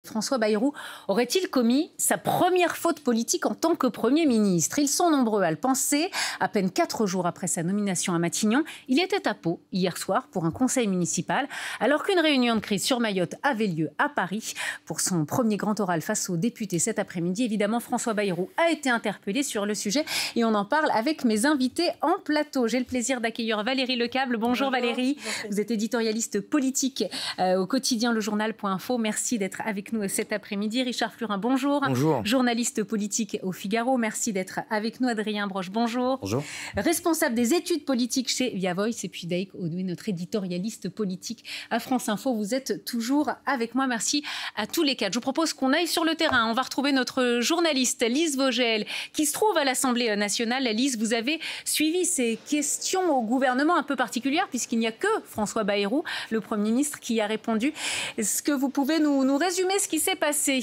François Bayrou aurait-il commis sa première faute politique en tant que Premier ministre? Ils sont nombreux à le penser. À peine 4 jours après sa nomination à Matignon, il était à Pau hier soir pour un conseil municipal, alors qu'une réunion de crise sur Mayotte avait lieu à Paris. Pour son premier grand oral face aux députés cet après-midi, évidemment, François Bayrou a été interpellé sur le sujet et on en parle avec mes invités en plateau. J'ai le plaisir d'accueillir Valérie Lecable. Bonjour Valérie, vous êtes éditorialiste politique au quotidien lejournal.info. Merci d'être avec nous cet après-midi. Richard Flurin, bonjour. Bonjour. Journaliste politique au Figaro. Merci d'être avec nous. Adrien Broche, bonjour. Bonjour. Responsable des études politiques chez Via Voice. Et puis Daïk Odoui, notre éditorialiste politique à France Info. Vous êtes toujours avec moi. Merci à tous les quatre. Je vous propose qu'on aille sur le terrain. On va retrouver notre journaliste Lise Vogel qui se trouve à l'Assemblée nationale. Lise, vous avez suivi ces questions au gouvernement un peu particulières puisqu'il n'y a que François Bayrou, le Premier ministre, qui a répondu. Est-ce que vous pouvez nous résumer ce qui s'est passé ?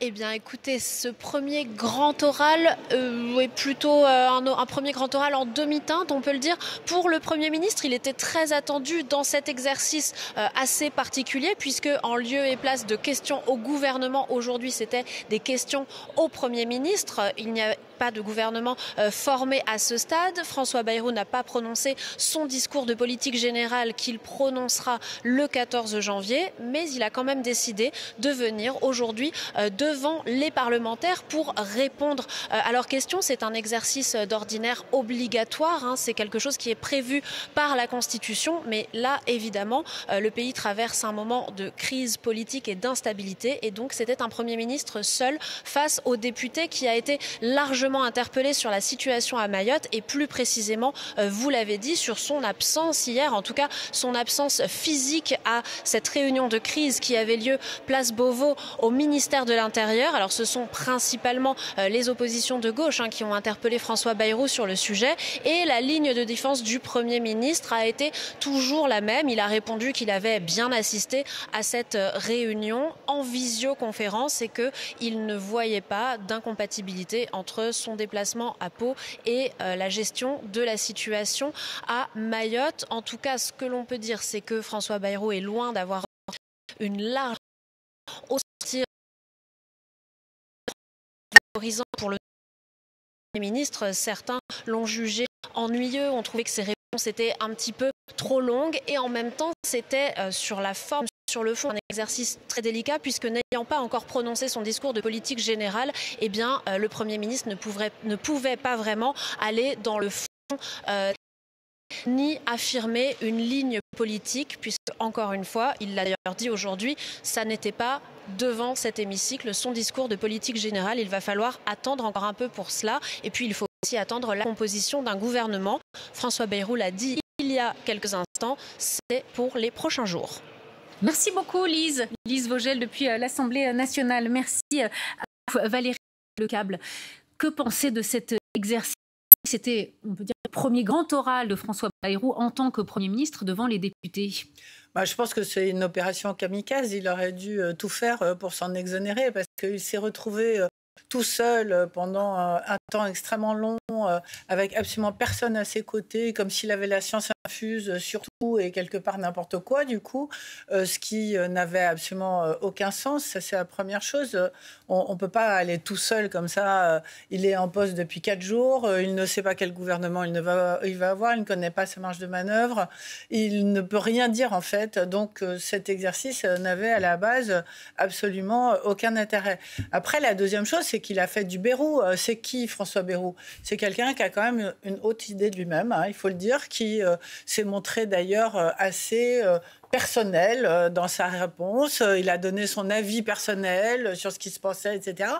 Eh bien, écoutez, ce premier grand oral est plutôt un premier grand oral en demi-teinte, on peut le dire. Pour le Premier ministre, il était très attendu dans cet exercice assez particulier, puisque en lieu et place de questions au gouvernement, aujourd'hui, c'était des questions au Premier ministre. Il n'y a pas de gouvernement formé à ce stade. François Bayrou n'a pas prononcé son discours de politique générale qu'il prononcera le 14 janvier, mais il a quand même décidé de venir aujourd'hui devant les parlementaires pour répondre à leurs questions. C'est un exercice d'ordinaire obligatoire, hein. C'est quelque chose qui est prévu par la Constitution, mais là, évidemment, le pays traverse un moment de crise politique et d'instabilité, et donc c'était un Premier ministre seul face aux députés qui a été largement interpellé sur la situation à Mayotte et plus précisément, vous l'avez dit, sur son absence hier, en tout cas son absence physique à cette réunion de crise qui avait lieu place Beauvau au ministère de l'Intérieur. Alors ce sont principalement les oppositions de gauche qui ont interpellé François Bayrou sur le sujet, et la ligne de défense du Premier ministre a été toujours la même. Il a répondu qu'il avait bien assisté à cette réunion en visioconférence et qu'il ne voyait pas d'incompatibilité entre son déplacement à Pau et la gestion de la situation à Mayotte. En tout cas, ce que l'on peut dire, c'est que François Bayrou est loin d'avoir une large hostilité pour le Premier ministre. Certains l'ont jugé ennuyeux, ont trouvé que ses réponses étaient un petit peu trop longues, et en même temps, c'était sur la forme, sur le fond, un exercice très délicat, puisque n'ayant pas encore prononcé son discours de politique générale, eh bien, le Premier ministre ne pouvait pas vraiment aller dans le fond ni affirmer une ligne politique, puisque, encore une fois, il l'a d'ailleurs dit aujourd'hui, ça n'était pas devant cet hémicycle son discours de politique générale. Il va falloir attendre encore un peu pour cela, et puis il faut aussi attendre la composition d'un gouvernement. François Bayrou l'a dit il y a quelques instants, c'est pour les prochains jours. Merci beaucoup Lise. Lise Vogel depuis l'Assemblée nationale. Merci à Valérie Lecable. Que penser de cet exercice? C'était, on peut dire, le premier grand oral de François Bayrou en tant que Premier ministre devant les députés. Je pense que c'est une opération kamikaze. Il aurait dû tout faire pour s'en exonérer, parce qu'il s'est retrouvé tout seul pendant un temps extrêmement long, avec absolument personne à ses côtés, comme s'il avait la science infuse sur tout et quelque part n'importe quoi, du coup, ce qui n'avait absolument aucun sens. Ça, c'est la première chose. On ne peut pas aller tout seul comme ça. Il est en poste depuis 4 jours, il ne sait pas quel gouvernement il va avoir, il ne connaît pas sa marge de manœuvre, il ne peut rien dire en fait. Donc cet exercice n'avait à la base absolument aucun intérêt. Après, la deuxième chose, c'est qu'il a fait du Bayrou. C'est qui François Bayrou? C'est quelqu'un qui a quand même une haute idée de lui-même, il faut le dire, qui s'est montré d'ailleurs assez personnel dans sa réponse. Il a donné son avis personnel sur ce qui se passait, etc.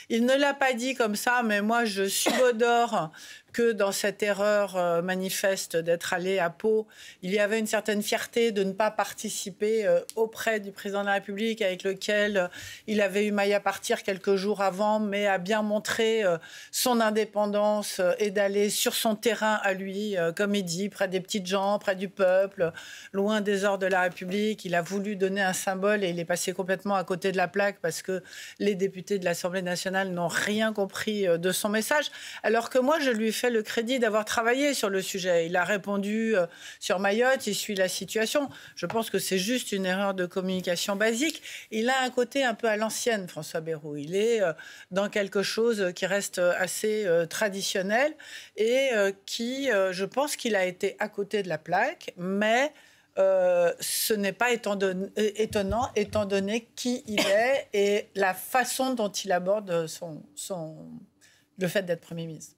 Il ne l'a pas dit comme ça, mais moi je subodore que dans cette erreur manifeste d'être allé à Pau, il y avait une certaine fierté de ne pas participer auprès du président de la République, avec lequel il avait eu maille à partir quelques jours avant, mais a bien montré son indépendance et d'aller sur son terrain à lui, comme il dit, près des petites gens, près du peuple, loin des heures de la la République, il a voulu donner un symbole et il est passé complètement à côté de la plaque parce que les députés de l'Assemblée nationale n'ont rien compris de son message. Alors que moi, je lui fais le crédit d'avoir travaillé sur le sujet. Il a répondu sur Mayotte, il suit la situation. Je pense que c'est juste une erreur de communication basique. Il a un côté un peu à l'ancienne, François Bayrou. Il est dans quelque chose qui reste assez traditionnel et qui, je pense qu'il a été à côté de la plaque, mais ce n'est pas étonnant étant donné qui il est et la façon dont il aborde le fait d'être Premier ministre.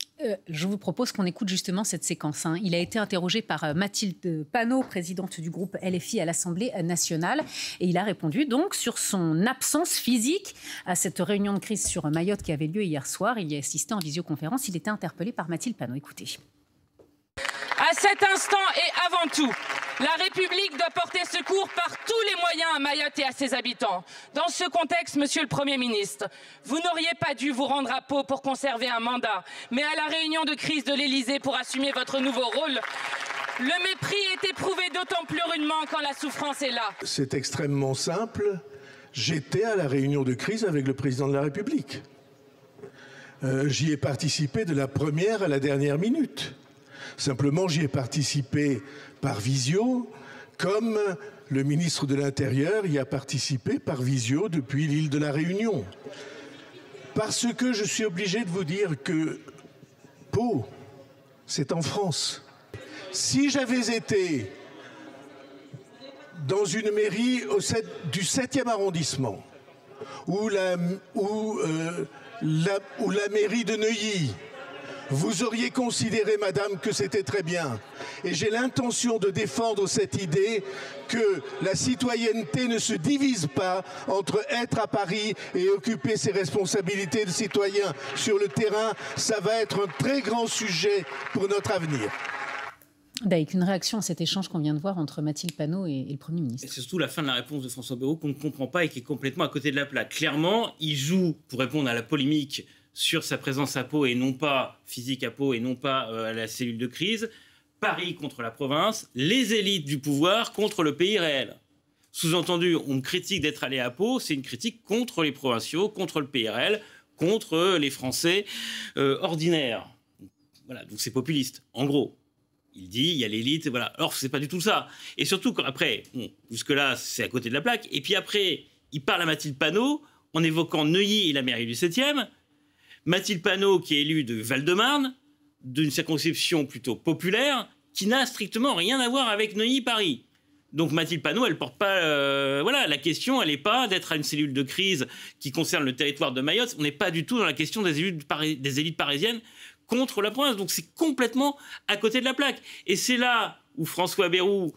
Je vous propose qu'on écoute justement cette séquence. Il a été interrogé par Mathilde Panot, présidente du groupe LFI à l'Assemblée nationale. Et il a répondu donc sur son absence physique à cette réunion de crise sur Mayotte qui avait lieu hier soir. Il y a assisté en visioconférence. Il était interpellé par Mathilde Panot. Écoutez. À cet instant et avant tout, la République doit porter secours par tous les moyens à Mayotte et à ses habitants. Dans ce contexte, Monsieur le Premier ministre, vous n'auriez pas dû vous rendre à Pau pour conserver un mandat, mais à la réunion de crise de l'Élysée pour assumer votre nouveau rôle. Le mépris est éprouvé d'autant plus rudement quand la souffrance est là. C'est extrêmement simple. J'étais à la réunion de crise avec le président de la République. J'y ai participé de la première à la dernière minute. Simplement, j'y ai participé par visio, comme le ministre de l'Intérieur y a participé par visio depuis l'île de la Réunion. Parce que je suis obligé de vous dire que Pau, c'est en France. Si j'avais été dans une mairie du 7e arrondissement, ou la mairie de Neuilly, vous auriez considéré, madame, que c'était très bien. Et j'ai l'intention de défendre cette idée que la citoyenneté ne se divise pas entre être à Paris et occuper ses responsabilités de citoyen sur le terrain. Ça va être un très grand sujet pour notre avenir. Avec une réaction à cet échange qu'on vient de voir entre Mathilde Panot et le Premier ministre. C'est surtout la fin de la réponse de François Bayrou qu'on ne comprend pas et qui est complètement à côté de la plaque. Clairement, il joue, pour répondre à la polémique sur sa présence à Pau et non pas physique à Pau et non pas à la cellule de crise, Paris contre la province, les élites du pouvoir contre le pays réel. Sous-entendu, on me critique d'être allé à Pau, c'est une critique contre les provinciaux, contre le pays réel, contre les Français ordinaires. Voilà, donc c'est populiste, en gros. Il dit, il y a l'élite, voilà. Alors, c'est pas du tout ça. Et surtout, après, bon, jusque-là, c'est à côté de la plaque. Et puis après, il parle à Mathilde Panot en évoquant Neuilly et la mairie du 7e. Mathilde Panot, qui est élue de Val-de-Marne, d'une circonscription plutôt populaire, qui n'a strictement rien à voir avec Neuilly-Paris. Donc Mathilde Panot, elle porte pas... voilà, la question, elle n'est pas d'être à une cellule de crise qui concerne le territoire de Mayotte. On n'est pas du tout dans la question des élites parisiennes contre la province. Donc c'est complètement à côté de la plaque. Et c'est là où François Bayrou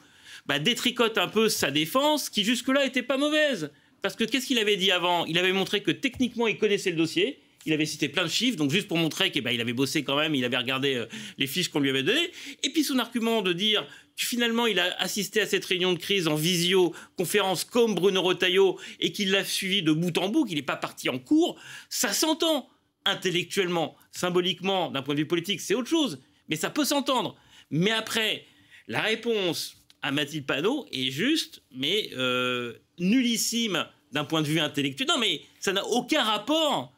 détricote un peu sa défense, qui jusque-là n'était pas mauvaise. Parce que qu'est-ce qu'il avait dit avant? Il avait montré que techniquement, il connaissait le dossier. Il avait cité plein de chiffres, donc juste pour montrer qu'il avait bossé quand même, il avait regardé les fiches qu'on lui avait données. Et puis son argument de dire que finalement il a assisté à cette réunion de crise en visioconférence comme Bruno Retailleau et qu'il l'a suivi de bout en bout, qu'il n'est pas parti en cours, ça s'entend intellectuellement, symboliquement, d'un point de vue politique, c'est autre chose, mais ça peut s'entendre. Mais après, la réponse à Mathilde Panot est juste, mais nullissime d'un point de vue intellectuel. Non, mais ça n'a aucun rapport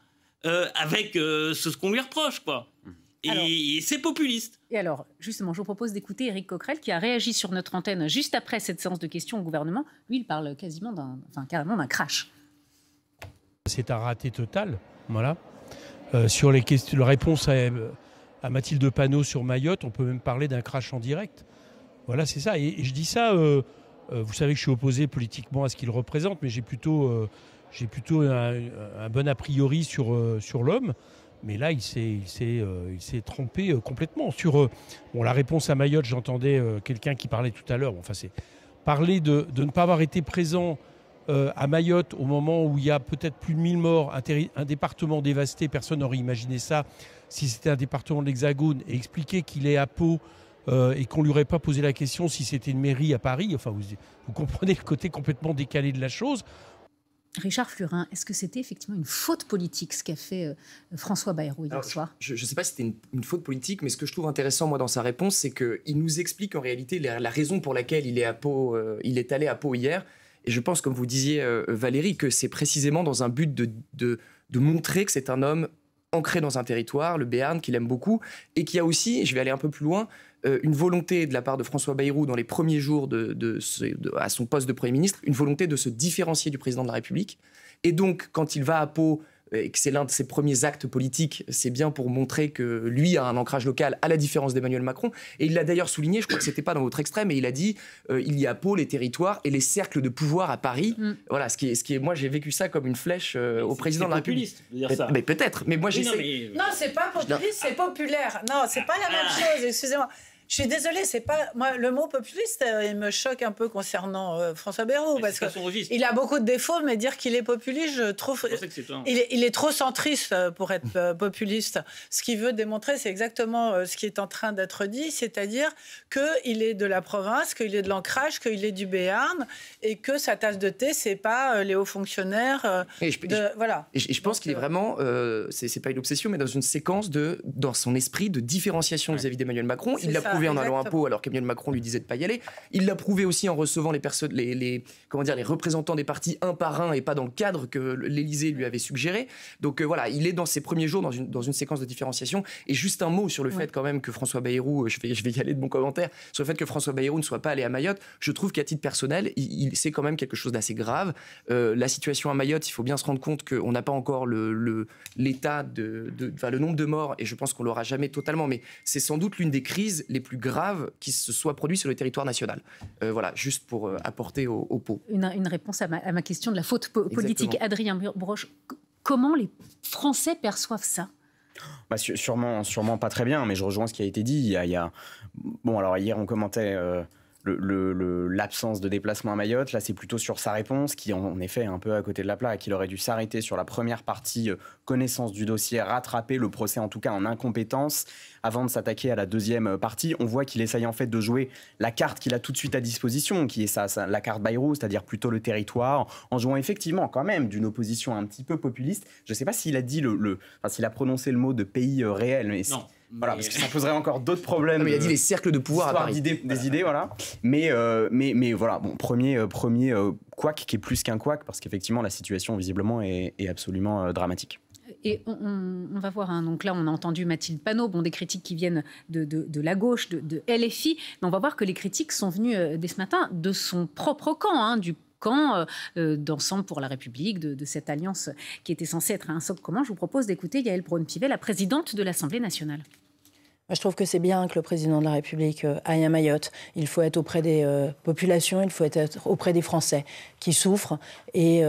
avec ce qu'on lui reproche, quoi. Et c'est populiste. Et alors, justement, je vous propose d'écouter Éric Coquerel qui a réagi sur notre antenne juste après cette séance de questions au gouvernement. Lui, il parle carrément d'un crash. C'est un raté total, voilà. Sur les questions, la réponse à Mathilde Panot sur Mayotte, on peut même parler d'un crash en direct. Voilà, c'est ça. Et je dis ça, vous savez que je suis opposé politiquement à ce qu'il représente, mais j'ai plutôt un bon a priori sur l'homme. Mais là, il s'est trompé complètement. Sur la réponse à Mayotte, j'entendais quelqu'un qui parlait tout à l'heure. C'est parler de ne pas avoir été présent à Mayotte au moment où il y a peut-être plus de 1000 morts, un département dévasté. Personne n'aurait imaginé ça si c'était un département de l'Hexagone. Et expliquer qu'il est à Pau et qu'on ne lui aurait pas posé la question si c'était une mairie à Paris. Vous comprenez le côté complètement décalé de la chose. Richard Flurin, est-ce que c'était effectivement une faute politique ce qu'a fait François Bayrou hier soir ? Je ne sais pas si c'était une faute politique, mais ce que je trouve intéressant moi dans sa réponse, c'est qu'il nous explique en réalité la raison pour laquelle il est allé à Pau hier. Et je pense, comme vous disiez Valérie, que c'est précisément dans un but de montrer que c'est un homme ancré dans un territoire, le Béarn, qu'il aime beaucoup, et qui a aussi, je vais aller un peu plus loin, une volonté de la part de François Bayrou dans les premiers jours à son poste de Premier ministre, une volonté de se différencier du président de la République. Et donc, quand il va à Pau, et que c'est l'un de ses premiers actes politiques, c'est bien pour montrer que lui a un ancrage local, à la différence d'Emmanuel Macron. Et il l'a d'ailleurs souligné, je crois que c'était pas dans votre extrait, mais il a dit il y a à Pau les territoires et les cercles de pouvoir à Paris. Voilà, ce qui est, moi j'ai vécu ça comme une flèche au président de la République. Mais peut-être, mais moi j'essaie. Non, c'est pas populiste, c'est populaire. Non, c'est pas la même chose. Excusez-moi. Je suis désolée, c'est pas moi le mot populiste, il me choque un peu concernant François Bayrou parce qu'il a beaucoup de défauts, mais dire qu'il est populiste, je trouve il est trop centriste pour être populiste. Ce qu'il veut démontrer, c'est exactement ce qui est en train d'être dit, c'est-à-dire qu'il est de la province, qu'il est de l'ancrage, qu'il est du Béarn et que sa tasse de thé, c'est pas les hauts fonctionnaires. Voilà. Et je pense qu'il est vraiment, c'est pas une obsession, mais dans une séquence dans son esprit de différenciation vis-à-vis d'Emmanuel Macron. Il l'a prouvé en allant à Pau alors qu'Emmanuel Macron lui disait de pas y aller. Il l'a prouvé aussi en recevant les représentants des partis un par un et pas dans le cadre que l'Élysée lui avait suggéré. Donc voilà, il est dans ses premiers jours dans une séquence de différenciation. Et juste un mot sur le fait quand même que François Bayrou, je vais y aller de mon commentaire, sur le fait que François Bayrou ne soit pas allé à Mayotte. Je trouve qu'à titre personnel, c'est quand même quelque chose d'assez grave. La situation à Mayotte, il faut bien se rendre compte qu'on n'a pas encore l'état le nombre de morts, et je pense qu'on l'aura jamais totalement, mais c'est sans doute l'une des crises les plus graves qui se soit produite sur le territoire national. Voilà, juste pour apporter au pot. Une réponse à ma question de la faute politique. Exactement. Adrien Broche, comment les Français perçoivent ça ? Sûrement pas très bien, mais je rejoins ce qui a été dit. Bon, alors hier on commentait l'absence de déplacement à Mayotte. Là, c'est plutôt sur sa réponse qui, en effet, est un peu à côté de la plaque, qu'il aurait dû s'arrêter sur la première partie, connaissance du dossier, rattraper le procès, en tout cas en incompétence, avant de s'attaquer à la deuxième partie. On voit qu'il essaye en fait de jouer la carte qu'il a tout de suite à disposition, qui est la carte Bayrou, c'est-à-dire plutôt le territoire, en jouant effectivement quand même d'une opposition un petit peu populiste. Je ne sais pas s'il a dit s'il a prononcé le mot de pays réel, mais non. Voilà, parce que ça poserait encore d'autres problèmes. Mais il a dit les cercles de pouvoir à Paris. Des idées, voilà. Mais voilà, bon, premier couac qui est plus qu'un couac, parce qu'effectivement, la situation, visiblement, est absolument dramatique. Et on va voir, donc là on a entendu Mathilde Panot, des critiques qui viennent de la gauche, de LFI, mais on va voir que les critiques sont venues dès ce matin de son propre camp, du camp d'Ensemble pour la République, de cette alliance qui était censée être un socle commun. Je vous propose d'écouter Yaël Braun-Pivet, la présidente de l'Assemblée nationale. Moi, je trouve que c'est bien que le président de la République aille à Mayotte. Il faut être auprès des populations, il faut être auprès des Français qui souffrent. Et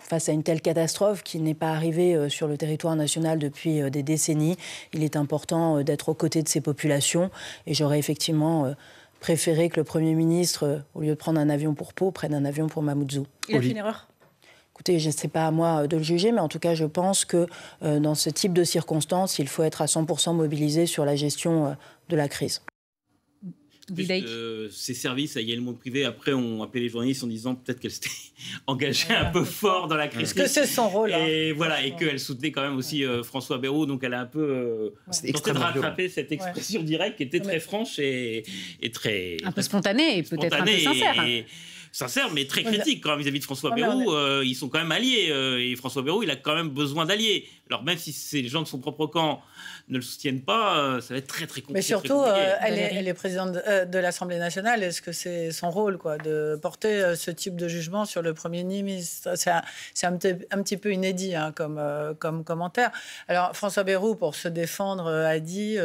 face à une telle catastrophe qui n'est pas arrivée sur le territoire national depuis des décennies, il est important d'être aux côtés de ces populations. Et j'aurais effectivement préféré que le Premier ministre, au lieu de prendre un avion pour Pau, prenne un avion pour Mamoudzou. Il a fait une erreur ? Écoutez, ce n'est pas à moi de le juger, mais en tout cas, je pense que dans ce type de circonstances, il faut être à 100% mobilisé sur la gestion de la crise. Ces services à Yaël Braun-Pivet, après, ont appelé les journalistes en disant peut-être qu'elle s'était engagée un peu fort dans la crise. Parce que c'est son rôle. Et voilà, et qu'elle soutenait quand même aussi François Bayrou, donc elle a un peu tenté de rattraper cette expression directe qui était très franche et très... Un peu spontanée et peut-être un peu sincère. Sincère, mais très critique quand même vis-à-vis de François Bayrou. Ils sont quand même alliés. Et François Bayrou, il a quand même besoin d'alliés. Alors même si les gens de son propre camp ne le soutiennent pas, ça va être très, très compliqué. Mais surtout, elle est présidente de l'Assemblée nationale. Est-ce que c'est son rôle, de porter ce type de jugement sur le Premier ministre ? C'est un petit peu inédit comme commentaire. Alors, François Bayrou, pour se défendre, a dit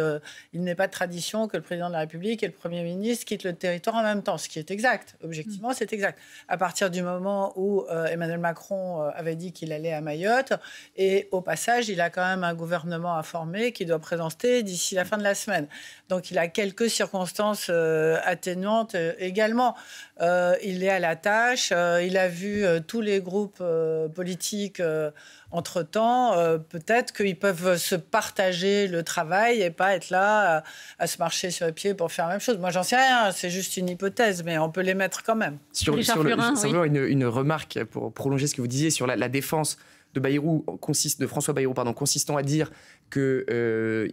il n'est pas de tradition que le président de la République et le Premier ministre quittent le territoire en même temps, ce qui est exact. Objectivement, c'est exact. À partir du moment où Emmanuel Macron avait dit qu'il allait à Mayotte, et au passage, passage, il a quand même un gouvernement à former qui doit présenter d'ici la fin de la semaine. Donc, il a quelques circonstances atténuantes également. Il est à la tâche, il a vu tous les groupes politiques entre-temps. Peut-être qu'ils peuvent se partager le travail et pas être là à se marcher sur les pieds pour faire la même chose. Moi, j'en sais rien, c'est juste une hypothèse, mais on peut les mettre quand même. Simplement une remarque pour prolonger ce que vous disiez sur la défense de François Bayrou, consistant à dire que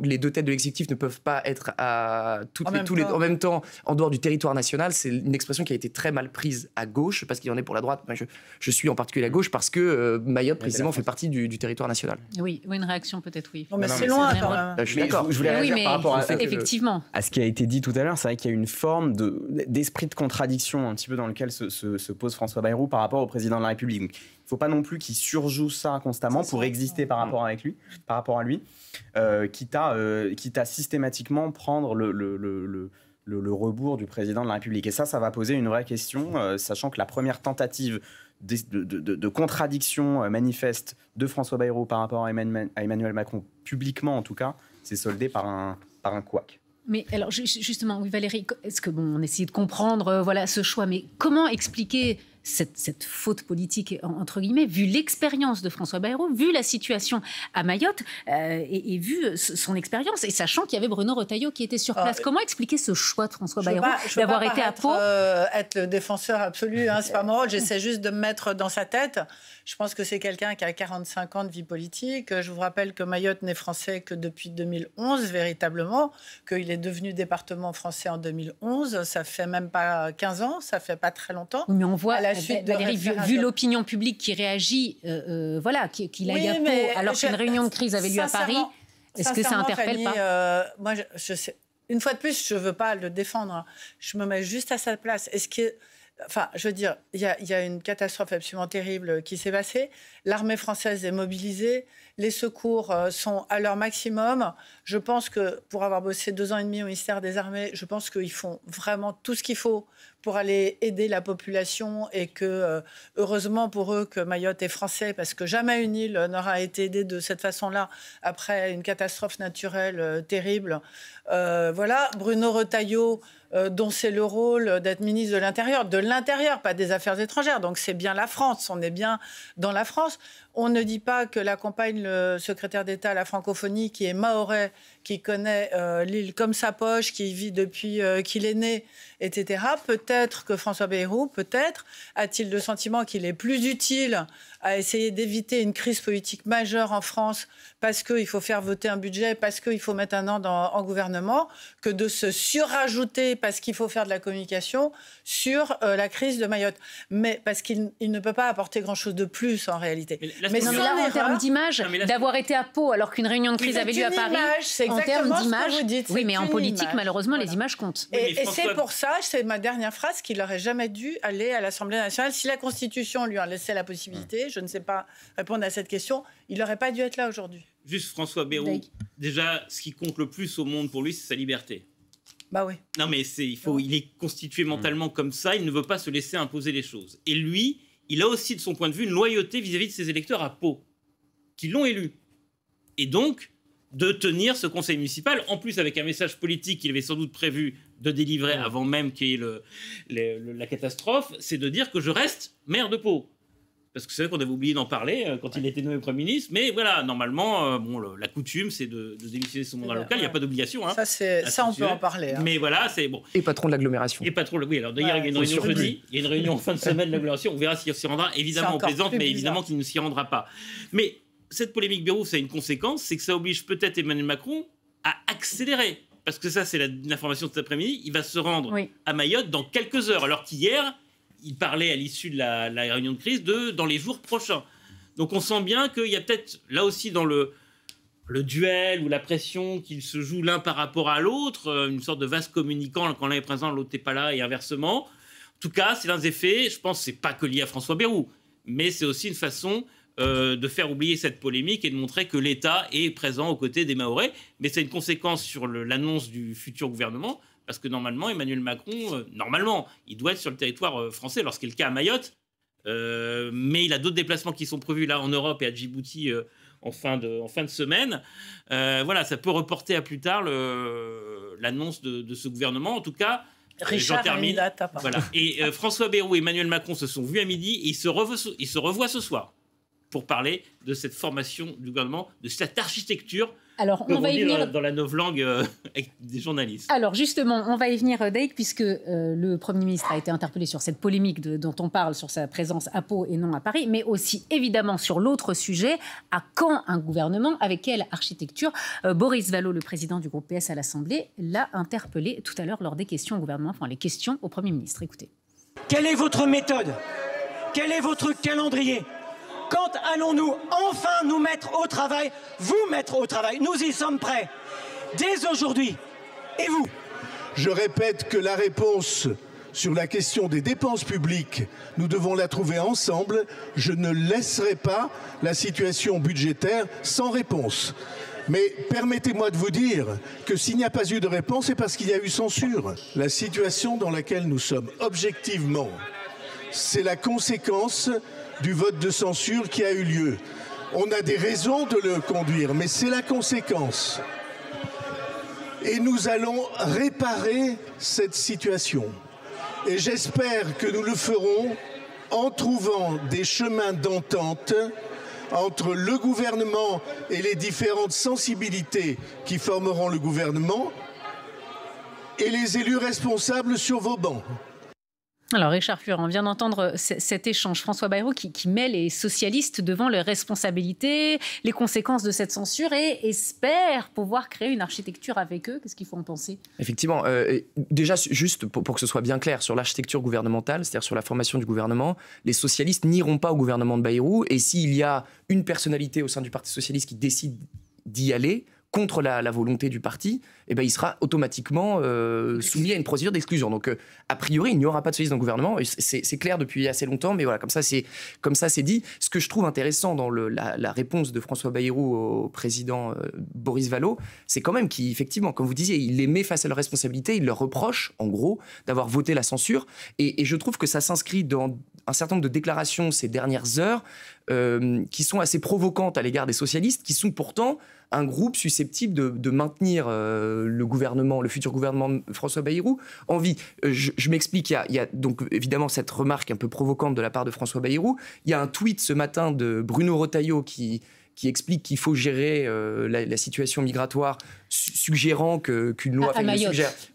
les deux têtes de l'exécutif ne peuvent pas être en même temps en dehors du territoire national. C'est une expression qui a été très mal prise à gauche, parce qu'il en est pour la droite. Moi, je suis en particulier à gauche parce que Mayotte, précisément, fait partie du territoire national. Oui, une réaction peut-être, oui. Non, mais c'est loin quand même. Je suis d'accord. Je voulais réagir par rapport à ce qui a été dit tout à l'heure. C'est vrai qu'il y a une forme d'esprit de contradiction un petit peu dans lequel se pose François Bayrou par rapport au président de la République. Donc, il ne faut pas non plus qu'il surjoue ça constamment pour exister par rapport à lui, quitte à systématiquement prendre le rebours du président de la République. Et ça va poser une vraie question, sachant que la première tentative de contradiction manifeste de François Bayrou par rapport à Emmanuel Macron, publiquement en tout cas, c'est soldé par un couac. Mais alors justement, oui Valérie, est-ce que on essaie de comprendre ce choix, mais comment expliquer cette faute politique, entre guillemets, vu l'expérience de François Bayrou, vu la situation à Mayotte et vu son expérience, et sachant qu'il y avait Bruno Retailleau qui était sur place. Comment expliquer ce choix de François Bayrou d'avoir été à Pau être le défenseur absolu, c'est pas mon rôle, j'essaie juste de me mettre dans sa tête. Je pense que c'est quelqu'un qui a 45 ans de vie politique. Je vous rappelle que Mayotte n'est français que depuis 2011, véritablement, qu'il est devenu département français en 2011. Ça fait même pas 15 ans, ça fait pas très longtemps. Mais on voit, Valérie, vu l'opinion publique qui réagit, qu'il aille à Pau, alors qu'une réunion de crise avait lieu à Paris, est-ce que ça interpelle pas moi, je sais. Une fois de plus, je veux pas le défendre. Je me mets juste à sa place. Est-ce que... Enfin, je veux dire, il y a une catastrophe absolument terrible qui s'est passée. L'armée française est mobilisée. Les secours sont à leur maximum. Je pense que, pour avoir bossé 2 ans et demi au ministère des Armées, je pense qu'ils font vraiment tout ce qu'il faut pour aller aider la population et que, heureusement pour eux, que Mayotte est français, parce que jamais une île n'aura été aidée de cette façon-là après une catastrophe naturelle terrible. Voilà, Bruno Retailleau, dont c'est le rôle d'être ministre de l'Intérieur, pas des Affaires étrangères. Donc c'est bien la France, on est bien dans la France. On ne dit pas que l'accompagne le secrétaire d'État à la francophonie, qui est mahorais, qui connaît l'île comme sa poche, qui y vit depuis qu'il est né, etc. Peut-être que François Bayrou, a-t-il le sentiment qu'il est plus utile à essayer d'éviter une crise politique majeure en France parce qu'il faut faire voter un budget, parce qu'il faut mettre un an en gouvernement, que de se surajouter parce qu'il faut faire de la communication sur la crise de Mayotte. Mais parce qu'il ne peut pas apporter grand-chose de plus en réalité. Mais là, en termes d'image, d'avoir été à Pau alors qu'une réunion de crise avait lieu à Paris, en termes d'image, oui, mais en politique, malheureusement, les images comptent. Et c'est pour ça, c'est ma dernière phrase, qu'il n'aurait jamais dû aller à l'Assemblée nationale. Si la Constitution lui en laissait la possibilité, je ne sais pas répondre à cette question, il n'aurait pas dû être là aujourd'hui. Juste François Bayrou, déjà, ce qui compte le plus au monde pour lui, c'est sa liberté. Bah oui. Non, mais il est constitué mentalement comme ça, il ne veut pas se laisser imposer les choses. Et lui, il a aussi, de son point de vue, une loyauté vis-à-vis de ses électeurs à Pau, qui l'ont élu. Et donc, de tenir ce conseil municipal, en plus avec un message politique qu'il avait sans doute prévu de délivrer avant même qu'il y ait la catastrophe, c'est de dire que je reste maire de Pau. Parce que c'est vrai qu'on avait oublié d'en parler quand il était nommé Premier ministre. Mais voilà, normalement, la coutume, c'est de démissionner son mandat local. Il n'y a pas d'obligation. Hein, ça, on peut en parler. Hein. Mais voilà, c'est bon. Et patron de l'agglomération. Oui, alors d'ailleurs, il y a une réunion jeudi. Il y a une réunion en fin de semaine de l'agglomération. On verra s'il s'y rendra. Évidemment, on plaisante, mais évidemment qu'il ne s'y rendra pas. Mais cette polémique Bayrou, ça a une conséquence, c'est que ça oblige peut-être Emmanuel Macron à accélérer. Parce que ça, c'est l'information de cet après-midi. Il va se rendre à Mayotte dans quelques heures. Alors qu'hier, il parlait à l'issue de la réunion de crise dans les jours prochains. Donc on sent bien qu'il y a peut-être là aussi dans le duel ou la pression qu'ils se jouent l'un par rapport à l'autre, une sorte de vase communicant quand l'un est présent, l'autre n'est pas là et inversement. En tout cas, c'est l'un des effets. Je pense que ce n'est pas que lié à François Bayrou, mais c'est aussi une façon de faire oublier cette polémique et de montrer que l'État est présent aux côtés des Mahorais. Mais c'est une conséquence sur l'annonce du futur gouvernement. Parce que normalement, Emmanuel Macron, il doit être sur le territoire français, lorsqu'il est le cas à Mayotte. Mais il a d'autres déplacements qui sont prévus là en Europe et à Djibouti en fin de semaine. Voilà, ça peut reporter à plus tard l'annonce de ce gouvernement. En tout cas, Richard, j'en termine. Voilà. Et François Bayrou et Emmanuel Macron se sont vus à midi et ils se revoient ce soir pour parler de cette formation du gouvernement, de cette architecture. Alors, on va y venir dans la novlangue avec des journalistes. Alors, justement, on va y venir, Daïk, puisque le Premier ministre a été interpellé sur cette polémique dont on parle, sur sa présence à Pau et non à Paris, mais aussi, évidemment, sur l'autre sujet, à quand un gouvernement, avec quelle architecture? Boris Vallaud, le président du groupe PS à l'Assemblée, l'a interpellé tout à l'heure lors des questions au gouvernement, enfin les questions au Premier ministre. Écoutez. Quelle est votre méthode? Quel est votre calendrier? Quand allons-nous enfin nous mettre au travail, vous mettre au travail? Nous y sommes prêts, dès aujourd'hui. Et vous? Je répète que la réponse sur la question des dépenses publiques, nous devons la trouver ensemble. Je ne laisserai pas la situation budgétaire sans réponse. Mais permettez-moi de vous dire que s'il n'y a pas eu de réponse, c'est parce qu'il y a eu censure. La situation dans laquelle nous sommes objectivement, c'est la conséquence du vote de censure qui a eu lieu. On a des raisons de le conduire, mais c'est la conséquence. Et nous allons réparer cette situation. Et j'espère que nous le ferons en trouvant des chemins d'entente entre le gouvernement et les différentes sensibilités qui formeront le gouvernement et les élus responsables sur vos bancs. Alors, Richard Fluorent, on vient d'entendre cet échange. François Bayrou qui met les socialistes devant les responsabilités, les conséquences de cette censure et espère pouvoir créer une architecture avec eux. Qu'est-ce qu'il faut en penser? Effectivement. Déjà, juste pour que ce soit bien clair, sur l'architecture gouvernementale, c'est-à-dire sur la formation du gouvernement, les socialistes n'iront pas au gouvernement de Bayrou. Et s'il y a une personnalité au sein du Parti socialiste qui décide d'y aller, contre la volonté du parti, eh ben, il sera automatiquement soumis à une procédure d'exclusion. Donc, a priori, il n'y aura pas de socialistes dans le gouvernement. C'est clair depuis assez longtemps, mais voilà, comme ça, c'est dit. Ce que je trouve intéressant dans la réponse de François Bayrou au président Boris Vallaud, c'est quand même qu'effectivement, comme vous disiez, il les met face à leurs responsabilités, il leur reproche, en gros, d'avoir voté la censure. Et je trouve que ça s'inscrit dans un certain nombre de déclarations ces dernières heures qui sont assez provocantes à l'égard des socialistes, qui sont pourtant un groupe susceptible de maintenir le futur gouvernement de François Bayrou en vie. Je m'explique, il y a donc évidemment cette remarque un peu provocante de la part de François Bayrou. Il y a un tweet ce matin de Bruno Retailleau qui explique qu'il faut gérer la situation migratoire, suggérant qu'une loi...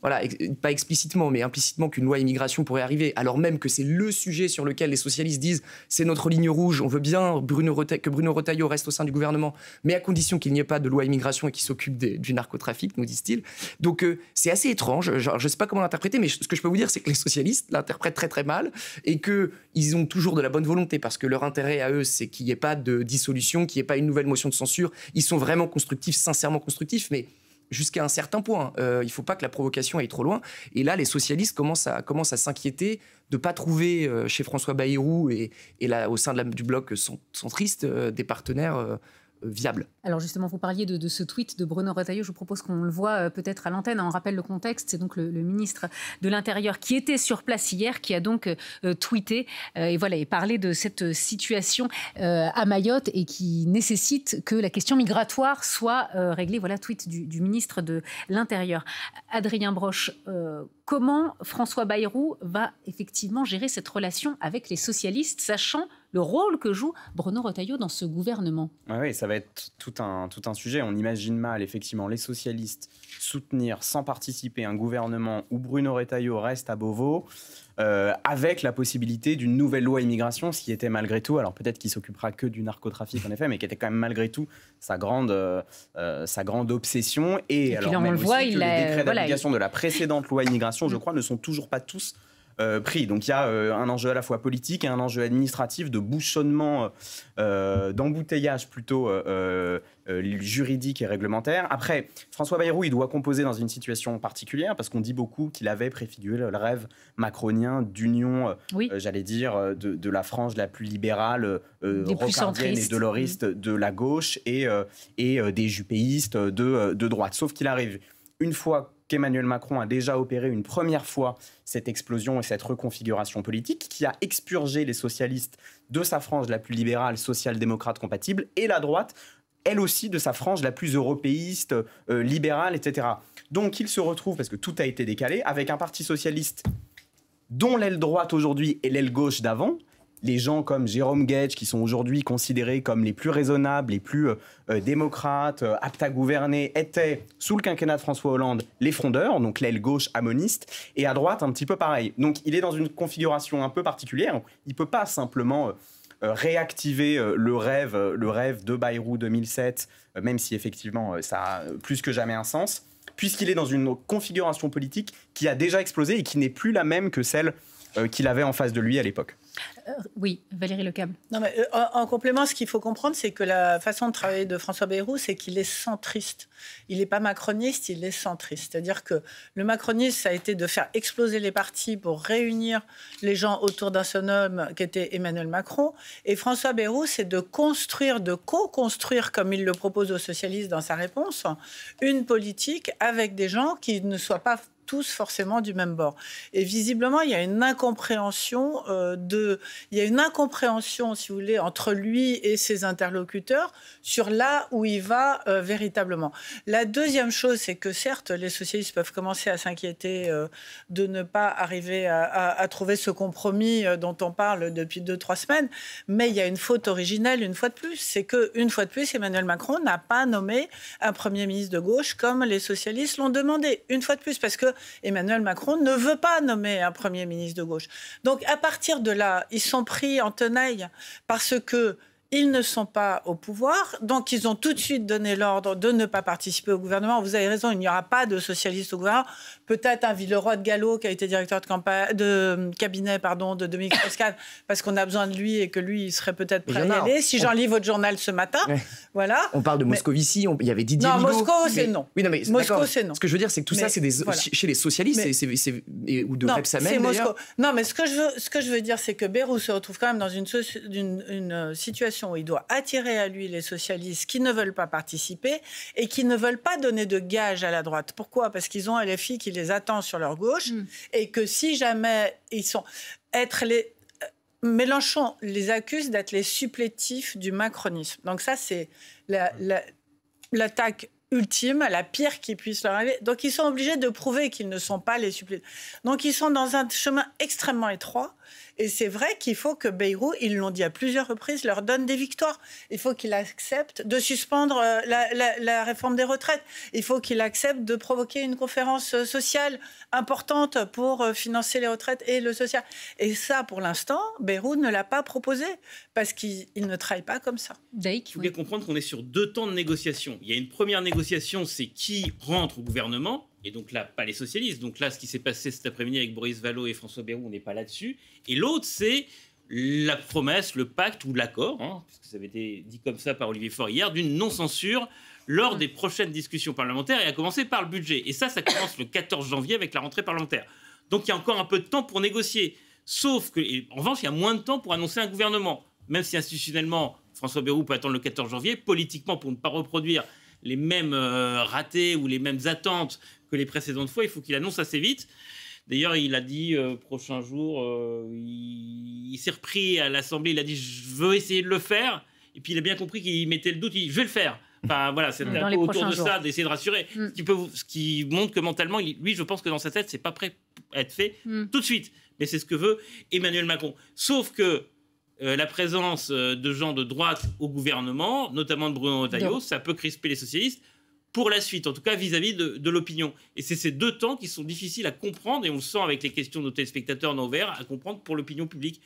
Voilà, pas explicitement, mais implicitement qu'une loi immigration pourrait arriver, alors même que c'est le sujet sur lequel les socialistes disent c'est notre ligne rouge, on veut bien que Bruno Retailleau reste au sein du gouvernement, mais à condition qu'il n'y ait pas de loi immigration et qu'il s'occupe du narcotrafic, nous disent-ils. Donc c'est assez étrange, je ne sais pas comment l'interpréter, mais ce que je peux vous dire, c'est que les socialistes l'interprètent très très mal et qu'ils ont toujours de la bonne volonté, parce que leur intérêt à eux, c'est qu'il n'y ait pas de dissolution, qu'il n'y ait pas une nouvelle motion de censure. Ils sont vraiment constructifs, sincèrement constructifs, mais jusqu'à un certain point. Il ne faut pas que la provocation aille trop loin. Et là, les socialistes commencent à s'inquiéter de ne pas trouver chez François Bayrou et là, au sein du bloc centriste des partenaires viables. Alors justement, vous parliez de ce tweet de Bruno Retailleau. Je vous propose qu'on le voit peut-être à l'antenne. On rappelle le contexte. C'est donc le ministre de l'Intérieur qui était sur place hier, qui a donc tweeté et parlé de cette situation à Mayotte et qui nécessite que la question migratoire soit réglée. Voilà, tweet du ministre de l'Intérieur. Adrien Broche, comment François Bayrou va effectivement gérer cette relation avec les socialistes, sachant le rôle que joue Bruno Retailleau dans ce gouvernement? Oui, ça va être tout un sujet. On imagine mal, effectivement, les socialistes soutenir sans participer un gouvernement où Bruno Retailleau reste à Beauvau, avec la possibilité d'une nouvelle loi immigration, ce qui était malgré tout, alors peut-être qu'il s'occupera que du narcotrafic en effet, mais qui était quand même malgré tout sa grande obsession. Et alors là, on même le voit, aussi que les décrets d'application de la précédente loi immigration, je crois, ne sont toujours pas tous pris. Donc il y a un enjeu à la fois politique et un enjeu administratif de bouchonnement, d'embouteillage plutôt juridique et réglementaire. Après, François Bayrou, il doit composer dans une situation particulière parce qu'on dit beaucoup qu'il avait préfiguré le rêve macronien d'union, j'allais dire, de la frange la plus libérale, rocardienne et doloriste de la gauche et des juppéistes de droite. Sauf qu'il arrive une fois qu'Emmanuel Macron a déjà opéré une première fois cette explosion et cette reconfiguration politique qui a expurgé les socialistes de sa frange la plus libérale, social-démocrate compatible et la droite elle aussi de sa frange la plus européiste, libérale, etc. Donc il se retrouve, parce que tout a été décalé, avec un parti socialiste dont l'aile droite aujourd'hui est l'aile gauche d'avant. Les gens comme Jérôme Guedj, qui sont aujourd'hui considérés comme les plus raisonnables, les plus démocrates, aptes à gouverner, étaient, sous le quinquennat de François Hollande, les frondeurs, donc l'aile gauche amoniste, et à droite, un petit peu pareil. Donc il est dans une configuration un peu particulière. Il ne peut pas simplement réactiver le rêve de Bayrou 2007, même si effectivement ça a plus que jamais un sens, puisqu'il est dans une configuration politique qui a déjà explosé et qui n'est plus la même que celle qu'il avait en face de lui à l'époque. Oui, Valérie Lecable. Non, mais en complément, ce qu'il faut comprendre, c'est que la façon de travailler de François Bayrou, c'est qu'il est centriste. Il n'est pas macroniste, il est centriste. C'est-à-dire que le macronisme, ça a été de faire exploser les partis pour réunir les gens autour d'un seul homme qui était Emmanuel Macron. Et François Bayrou, c'est de construire, de co-construire, comme il le propose aux socialistes dans sa réponse, une politique avec des gens qui ne soient pas tous forcément du même bord. Et visiblement, il y a une incompréhension si vous voulez, entre lui et ses interlocuteurs sur là où il va véritablement. La deuxième chose, c'est que certes, les socialistes peuvent commencer à s'inquiéter de ne pas arriver à trouver ce compromis dont on parle depuis 2-3 semaines, mais il y a une faute originelle une fois de plus. C'est qu'une fois de plus, Emmanuel Macron n'a pas nommé un Premier ministre de gauche comme les socialistes l'ont demandé. Une fois de plus, parce que Emmanuel Macron ne veut pas nommer un Premier ministre de gauche. Donc, à partir de là, ils sont pris en tenaille parce qu'ils ne sont pas au pouvoir. Donc, ils ont tout de suite donné l'ordre de ne pas participer au gouvernement. Vous avez raison, il n'y aura pas de socialistes au gouvernement. Peut-être un Villeroy de Gallo qui a été directeur de cabinet de Dominique Strauss-Kahn, parce qu'on a besoin de lui et que lui, il serait peut-être prêt à y aller. Si j'en lis votre journal ce matin, voilà. On parle de Moscovici, il y avait Didier Migaud. Non, Moscou, c'est non. Oui, non, mais Moscou, c'est non. Ce que je veux dire, c'est que tout ça, c'est chez les socialistes ou de Rebsamen, d'ailleurs. Non, mais ce que je veux dire, c'est que Bayrou se retrouve quand même dans une situation où il doit attirer à lui les socialistes qui ne veulent pas participer et qui ne veulent pas donner de gages à la droite. Pourquoi ? Parce qu'ils ont un LFI qui les attend sur leur gauche et que si jamais ils sont... Mélenchon les accuse d'être les supplétifs du macronisme. Donc ça, c'est l'attaque ultime, la pire qui puisse leur arriver. Donc ils sont obligés de prouver qu'ils ne sont pas les supplétifs. Donc ils sont dans un chemin extrêmement étroit. Et c'est vrai qu'il faut que Bayrou, ils l'ont dit à plusieurs reprises, leur donne des victoires. Il faut qu'il accepte de suspendre la réforme des retraites. Il faut qu'il accepte de provoquer une conférence sociale importante pour financer les retraites et le social. Et ça, pour l'instant, Bayrou ne l'a pas proposé parce qu'il ne travaille pas comme ça. Il faut bien comprendre qu'on est sur 2 temps de négociation. Il y a une première négociation, c'est qui rentre au gouvernement. Et donc là, pas les socialistes. Donc là, ce qui s'est passé cet après-midi avec Boris Vallaud et François Bayrou, on n'est pas là-dessus. Et l'autre, c'est la promesse, le pacte ou l'accord, puisque ça avait été dit comme ça par Olivier Faure hier, d'une non-censure lors des prochaines discussions parlementaires, et à commencer par le budget. Et ça commence le 14 janvier avec la rentrée parlementaire. Donc il y a encore un peu de temps pour négocier. Sauf que, en revanche, il y a moins de temps pour annoncer un gouvernement. Même si institutionnellement, François Bayrou peut attendre le 14 janvier, politiquement, pour ne pas reproduire les mêmes ratés ou les mêmes attentes que les précédentes fois, il faut qu'il annonce assez vite. D'ailleurs, il a dit prochain jour, il s'est repris à l'Assemblée, il a dit je veux essayer de le faire, et puis il a bien compris qu'il mettait le doute, il dit je vais le faire. Enfin voilà, c'est un peu autour de ça, d'essayer de rassurer, ce qui montre que mentalement, lui, je pense que dans sa tête, c'est pas prêt à être fait tout de suite. Mais c'est ce que veut Emmanuel Macron. Sauf que la présence de gens de droite au gouvernement, notamment de Bruno Retailleau, ça peut crisper les socialistes pour la suite, en tout cas vis-à-vis de l'opinion. Et c'est ces 2 temps qui sont difficiles à comprendre, et on le sent avec les questions de nos téléspectateurs non verts, à comprendre pour l'opinion publique.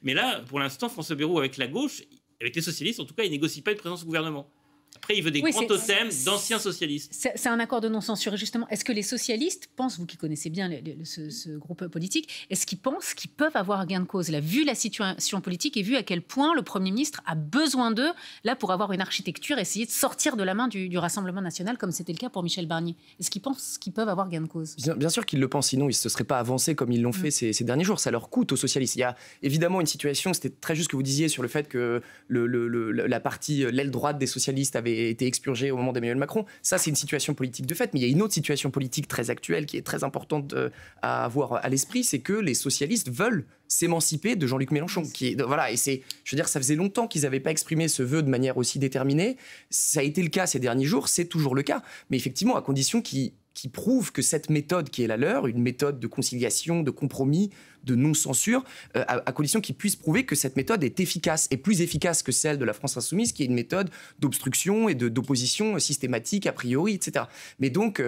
Mais là, pour l'instant, François Bayrou, avec la gauche, avec les socialistes, en tout cas, il négocie pas une présence au gouvernement. Après, il veut des grands totems d'anciens socialistes. C'est un accord de non-censure. Et justement, est-ce que les socialistes pensent, vous qui connaissez bien ce groupe politique, est-ce qu'ils pensent qu'ils peuvent avoir gain de cause là, vu la situation politique et vu à quel point le Premier ministre a besoin d'eux là pour avoir une architecture, essayer de sortir de la main du Rassemblement national, comme c'était le cas pour Michel Barnier. Est-ce qu'ils pensent qu'ils peuvent avoir gain de cause ? Bien sûr qu'ils le pensent, sinon ils ne se seraient pas avancés comme ils l'ont fait ces derniers jours. Ça leur coûte aux socialistes. Il y a évidemment une situation, c'était très juste ce que vous disiez sur le fait que la partie, l'aile droite des socialistes avait avait été expurgé au moment d'Emmanuel Macron. Ça, c'est une situation politique de fait. Mais il y a une autre situation politique très actuelle qui est très importante à avoir à l'esprit, c'est que les socialistes veulent s'émanciper de Jean-Luc Mélenchon. Voilà, et je veux dire, ça faisait longtemps qu'ils n'avaient pas exprimé ce vœu de manière aussi déterminée. Ça a été le cas ces derniers jours, c'est toujours le cas. Mais effectivement, à condition qui prouve que cette méthode qui est la leur, une méthode de conciliation, de compromis, de non-censure, à condition qu'ils puissent prouver que cette méthode est efficace, et plus efficace que celle de la France insoumise, qui est une méthode d'obstruction et d'opposition systématique, a priori, etc. Mais donc,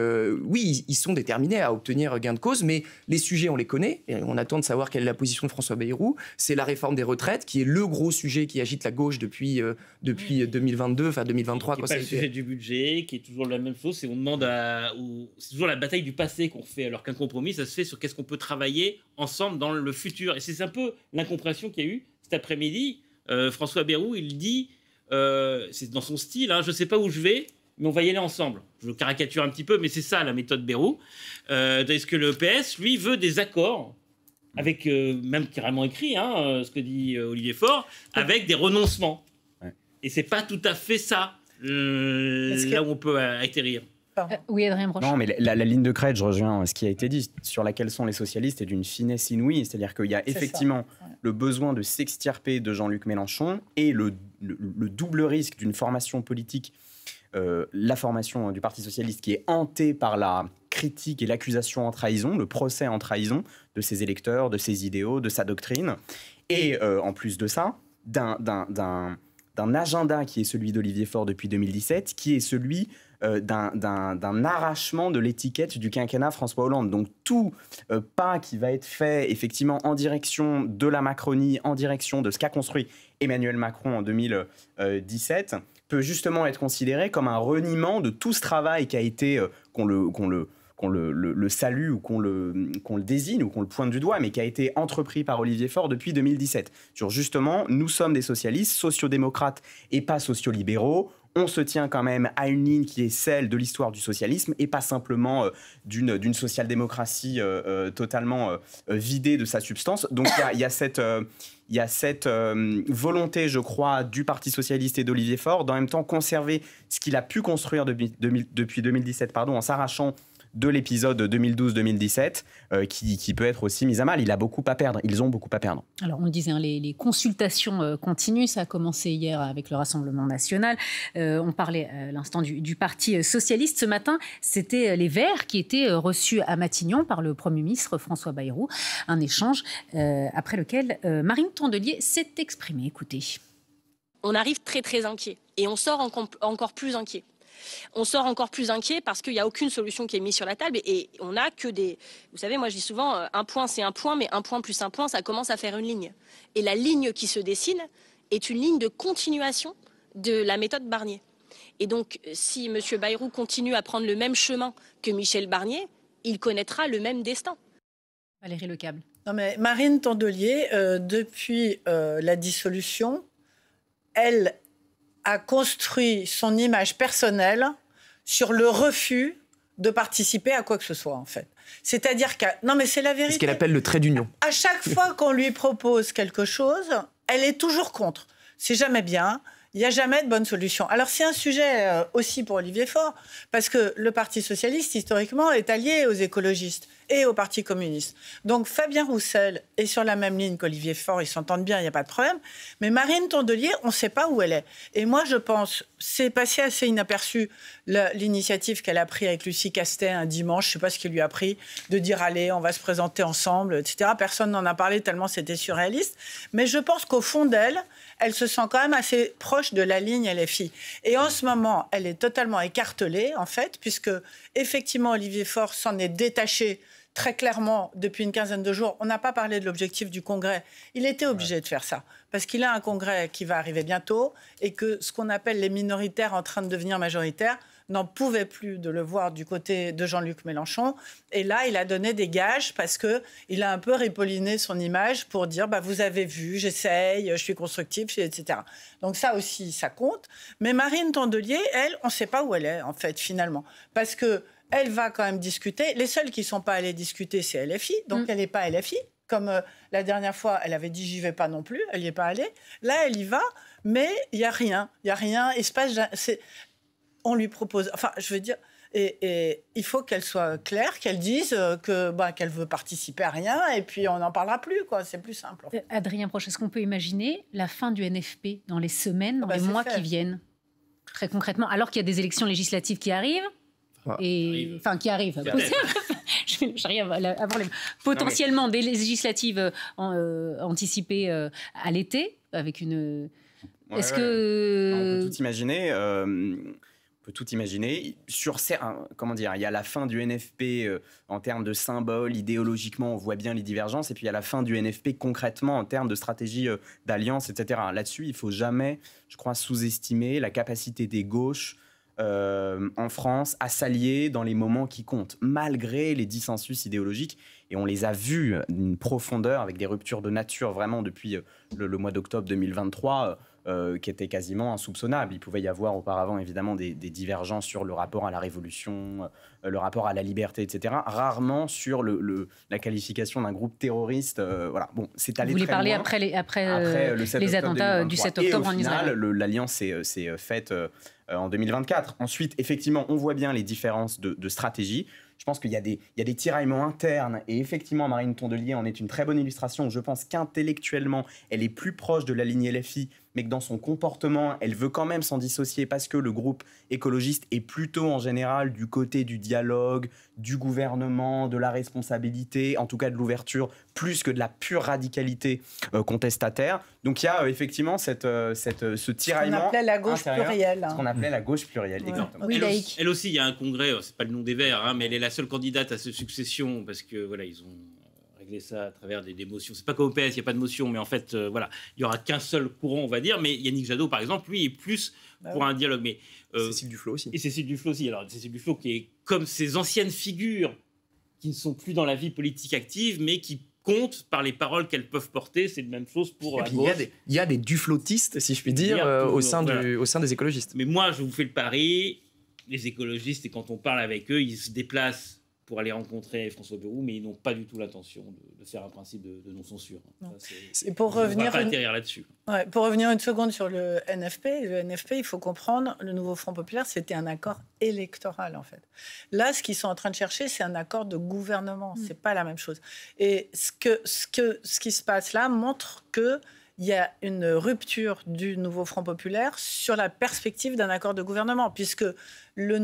oui, ils sont déterminés à obtenir gain de cause, mais les sujets, on les connaît, et on attend de savoir quelle est la position de François Bayrou. C'est la réforme des retraites, qui est le gros sujet qui agite la gauche depuis 2022, enfin 2023. Qui n'est pas le sujet du budget, qui est toujours la même chose, c'est on demande c'est toujours la bataille du passé qu'on fait, alors qu'un compromis, ça se fait sur qu'est-ce qu'on peut travailler ensemble dans le futur. Et c'est un peu l'incompréhension qu'il y a eu cet après-midi. François Bayrou, il dit, c'est dans son style, je ne sais pas où je vais, mais on va y aller ensemble. Je caricature un petit peu, mais c'est ça la méthode Bayrou. Est-ce que le PS, lui, veut des accords, avec même carrément écrit, ce que dit Olivier Faure, avec des renoncements. Ouais. Et c'est pas tout à fait ça, là où on peut atterrir. Oui, Adrien Broche. Non, mais la ligne de crête, je rejoins ce qui a été dit, sur laquelle sont les socialistes, est d'une finesse inouïe. C'est-à-dire qu'il y a effectivement le besoin de s'extirper de Jean-Luc Mélenchon et le double risque d'une formation politique, la formation du Parti socialiste, qui est hantée par la critique et l'accusation en trahison, le procès en trahison de ses électeurs, de ses idéaux, de sa doctrine. Et en plus de ça, d'un agenda qui est celui d'Olivier Faure depuis 2017, qui est celui d'un arrachement de l'étiquette du quinquennat François Hollande. Donc tout pas qui va être fait effectivement en direction de la Macronie, en direction de ce qu'a construit Emmanuel Macron en 2017, peut justement être considéré comme un reniement de tout ce travail qui a été, qu'on le salue ou qu'on le désigne ou qu'on le pointe du doigt, mais qui a été entrepris par Olivier Faure depuis 2017. Sur justement, nous sommes des socialistes, sociodémocrates et pas sociolibéraux. On se tient quand même à une ligne qui est celle de l'histoire du socialisme et pas simplement d'une social-démocratie totalement vidée de sa substance. Donc il y a cette volonté, je crois, du Parti socialiste et d'Olivier Faure d'en même temps conserver ce qu'il a pu construire depuis 2017, en s'arrachant de l'épisode 2012-2017 qui peut être aussi mis à mal. Il a beaucoup à perdre. Ils ont beaucoup à perdre. Alors, on le disait, les consultations continuent. Ça a commencé hier avec le Rassemblement national. On parlait à l'instant du Parti socialiste. Ce matin, c'était les Verts qui étaient reçus à Matignon par le Premier ministre François Bayrou. Un échange après lequel Marine Tondelier s'est exprimée. Écoutez. On arrive très, très inquiet. Et on sort encore plus inquiet. On sort encore plus inquiet parce qu'il n'y a aucune solution qui est mise sur la table et on n'a que des... Vous savez, moi je dis souvent, un point c'est un point, mais un point plus un point, ça commence à faire une ligne. Et la ligne qui se dessine est une ligne de continuation de la méthode Barnier. Et donc, si M. Bayrou continue à prendre le même chemin que Michel Barnier, il connaîtra le même destin. Valérie Lecable. Non mais Marine Tondelier, depuis la dissolution, elle a construit son image personnelle sur le refus de participer à quoi que ce soit, en fait. C'est-à-dire non, mais c'est la vérité. C'est ce qu'elle appelle le trait d'union. À chaque fois qu'on lui propose quelque chose, elle est toujours contre. C'est jamais bien. Il n'y a jamais de bonne solution. Alors, c'est un sujet aussi pour Olivier Faure, parce que le Parti socialiste, historiquement, est allié aux écologistes et au Parti communiste. Donc, Fabien Roussel est sur la même ligne qu'Olivier Faure, ils s'entendent bien, il n'y a pas de problème. Mais Marine Tondelier, on ne sait pas où elle est. Et moi, je pense, c'est passé assez inaperçu l'initiative qu'elle a prise avec Lucie Castet un dimanche, je ne sais pas ce qui lui a pris, de dire, allez, on va se présenter ensemble, etc. Personne n'en a parlé tellement c'était surréaliste. Mais je pense qu'au fond d'elle, elle se sent quand même assez proche de la ligne LFI. Et en ce moment, elle est totalement écartelée, en fait, puisque, effectivement, Olivier Faure s'en est détaché très clairement depuis une quinzaine de jours. On n'a pas parlé de l'objectif du Congrès. Il était obligé de faire ça, parce qu'il a un Congrès qui va arriver bientôt et que ce qu'on appelle les minoritaires en train de devenir majoritaires n'en pouvait plus de le voir du côté de Jean-Luc Mélenchon. Et là, il a donné des gages parce qu'il a un peu ripolliné son image pour dire vous avez vu, j'essaye, je suis constructif, etc. Donc ça aussi, ça compte. Mais Marine Tondelier, elle, on ne sait pas où elle est, en fait, finalement. Parce qu'elle va quand même discuter. Les seuls qui ne sont pas allés discuter, c'est LFI. Donc elle n'est pas LFI. Comme la dernière fois, elle avait dit j'y vais pas non plus, elle n'y est pas allée. Là, elle y va, mais il n'y a rien. Il n'y a rien. on lui propose... Enfin, je veux dire... Et il faut qu'elle soit claire, qu'elle dise qu'elle veut participer à rien, et puis on n'en parlera plus, quoi. C'est plus simple. En fait. Adrien Proch, est-ce qu'on peut imaginer la fin du NFP dans les semaines, dans les mois qui viennent, très concrètement, alors qu'il y a des élections législatives qui arrivent qui arrivent. J'arrive à avoir potentiellement des législatives anticipées à l'été, avec une... Est-ce que... On peut tout imaginer... tout imaginer. Comment dire, il y a la fin du NFP en termes de symbole, idéologiquement, on voit bien les divergences, et puis il y a la fin du NFP concrètement en termes de stratégie d'alliance, etc. Là-dessus, il ne faut jamais, je crois, sous-estimer la capacité des gauches en France à s'allier dans les moments qui comptent, malgré les dissensus idéologiques. Et on les a vus d'une profondeur, avec des ruptures de nature vraiment depuis le mois d'octobre 2023, qui étaient quasiment insoupçonnables. Il pouvait y avoir auparavant évidemment des divergences sur le rapport à la révolution, le rapport à la liberté, etc. Rarement sur la qualification d'un groupe terroriste. Voilà. Bon, c'est allé Vous voulez très parler loin. après les attentats du 7 octobre en Israël. L'alliance s'est faite en 2024. Ensuite, effectivement, on voit bien les différences de stratégie. Je pense qu'il y a des tiraillements internes, et effectivement, Marine Tondelier en est une très bonne illustration. Je pense qu'intellectuellement, elle est plus proche de la ligne LFI, mais que dans son comportement, elle veut quand même s'en dissocier parce que le groupe écologiste est plutôt en général du côté du dialogue, du gouvernement, de la responsabilité, en tout cas de l'ouverture, plus que de la pure radicalité contestataire. Donc il y a effectivement ce tiraillement. Ce qu'on appelait la gauche plurielle. Ce qu'on appelait la gauche plurielle, exactement. Oui, elle aussi, il y a un congrès, c'est pas le nom des Verts, mais elle est la seule candidate à cette succession parce que voilà, ils ont réglé ça à travers des motions. C'est pas qu'au PS, il n'y a pas de motion, mais en fait, voilà, il y aura qu'un seul courant, on va dire. Mais Yannick Jadot, par exemple, lui, est plus pour un dialogue. Mais Cécile Duflot aussi. Et Cécile Duflot aussi. Alors Cécile Duflot qui est comme ces anciennes figures qui ne sont plus dans la vie politique active, mais qui comptent par les paroles qu'elles peuvent porter. C'est la même chose pour la gauche. Il y a des duflotistes, si je puis dire, au sein des écologistes. Mais moi, je vous fais le pari, les écologistes, et quand on parle avec eux, ils se déplacent pour aller rencontrer François Bayrou, mais ils n'ont pas du tout l'intention de faire un principe de non-censure. Et pour revenir, atterrir là-dessus. Ouais, pour revenir une seconde sur le NFP, il faut comprendre, le Nouveau Front Populaire, c'était un accord électoral, en fait. Là, ce qu'ils sont en train de chercher, c'est un accord de gouvernement. C'est pas la même chose. Et ce qui se passe là montre que il y a une rupture du Nouveau Front Populaire sur la perspective d'un accord de gouvernement, puisque le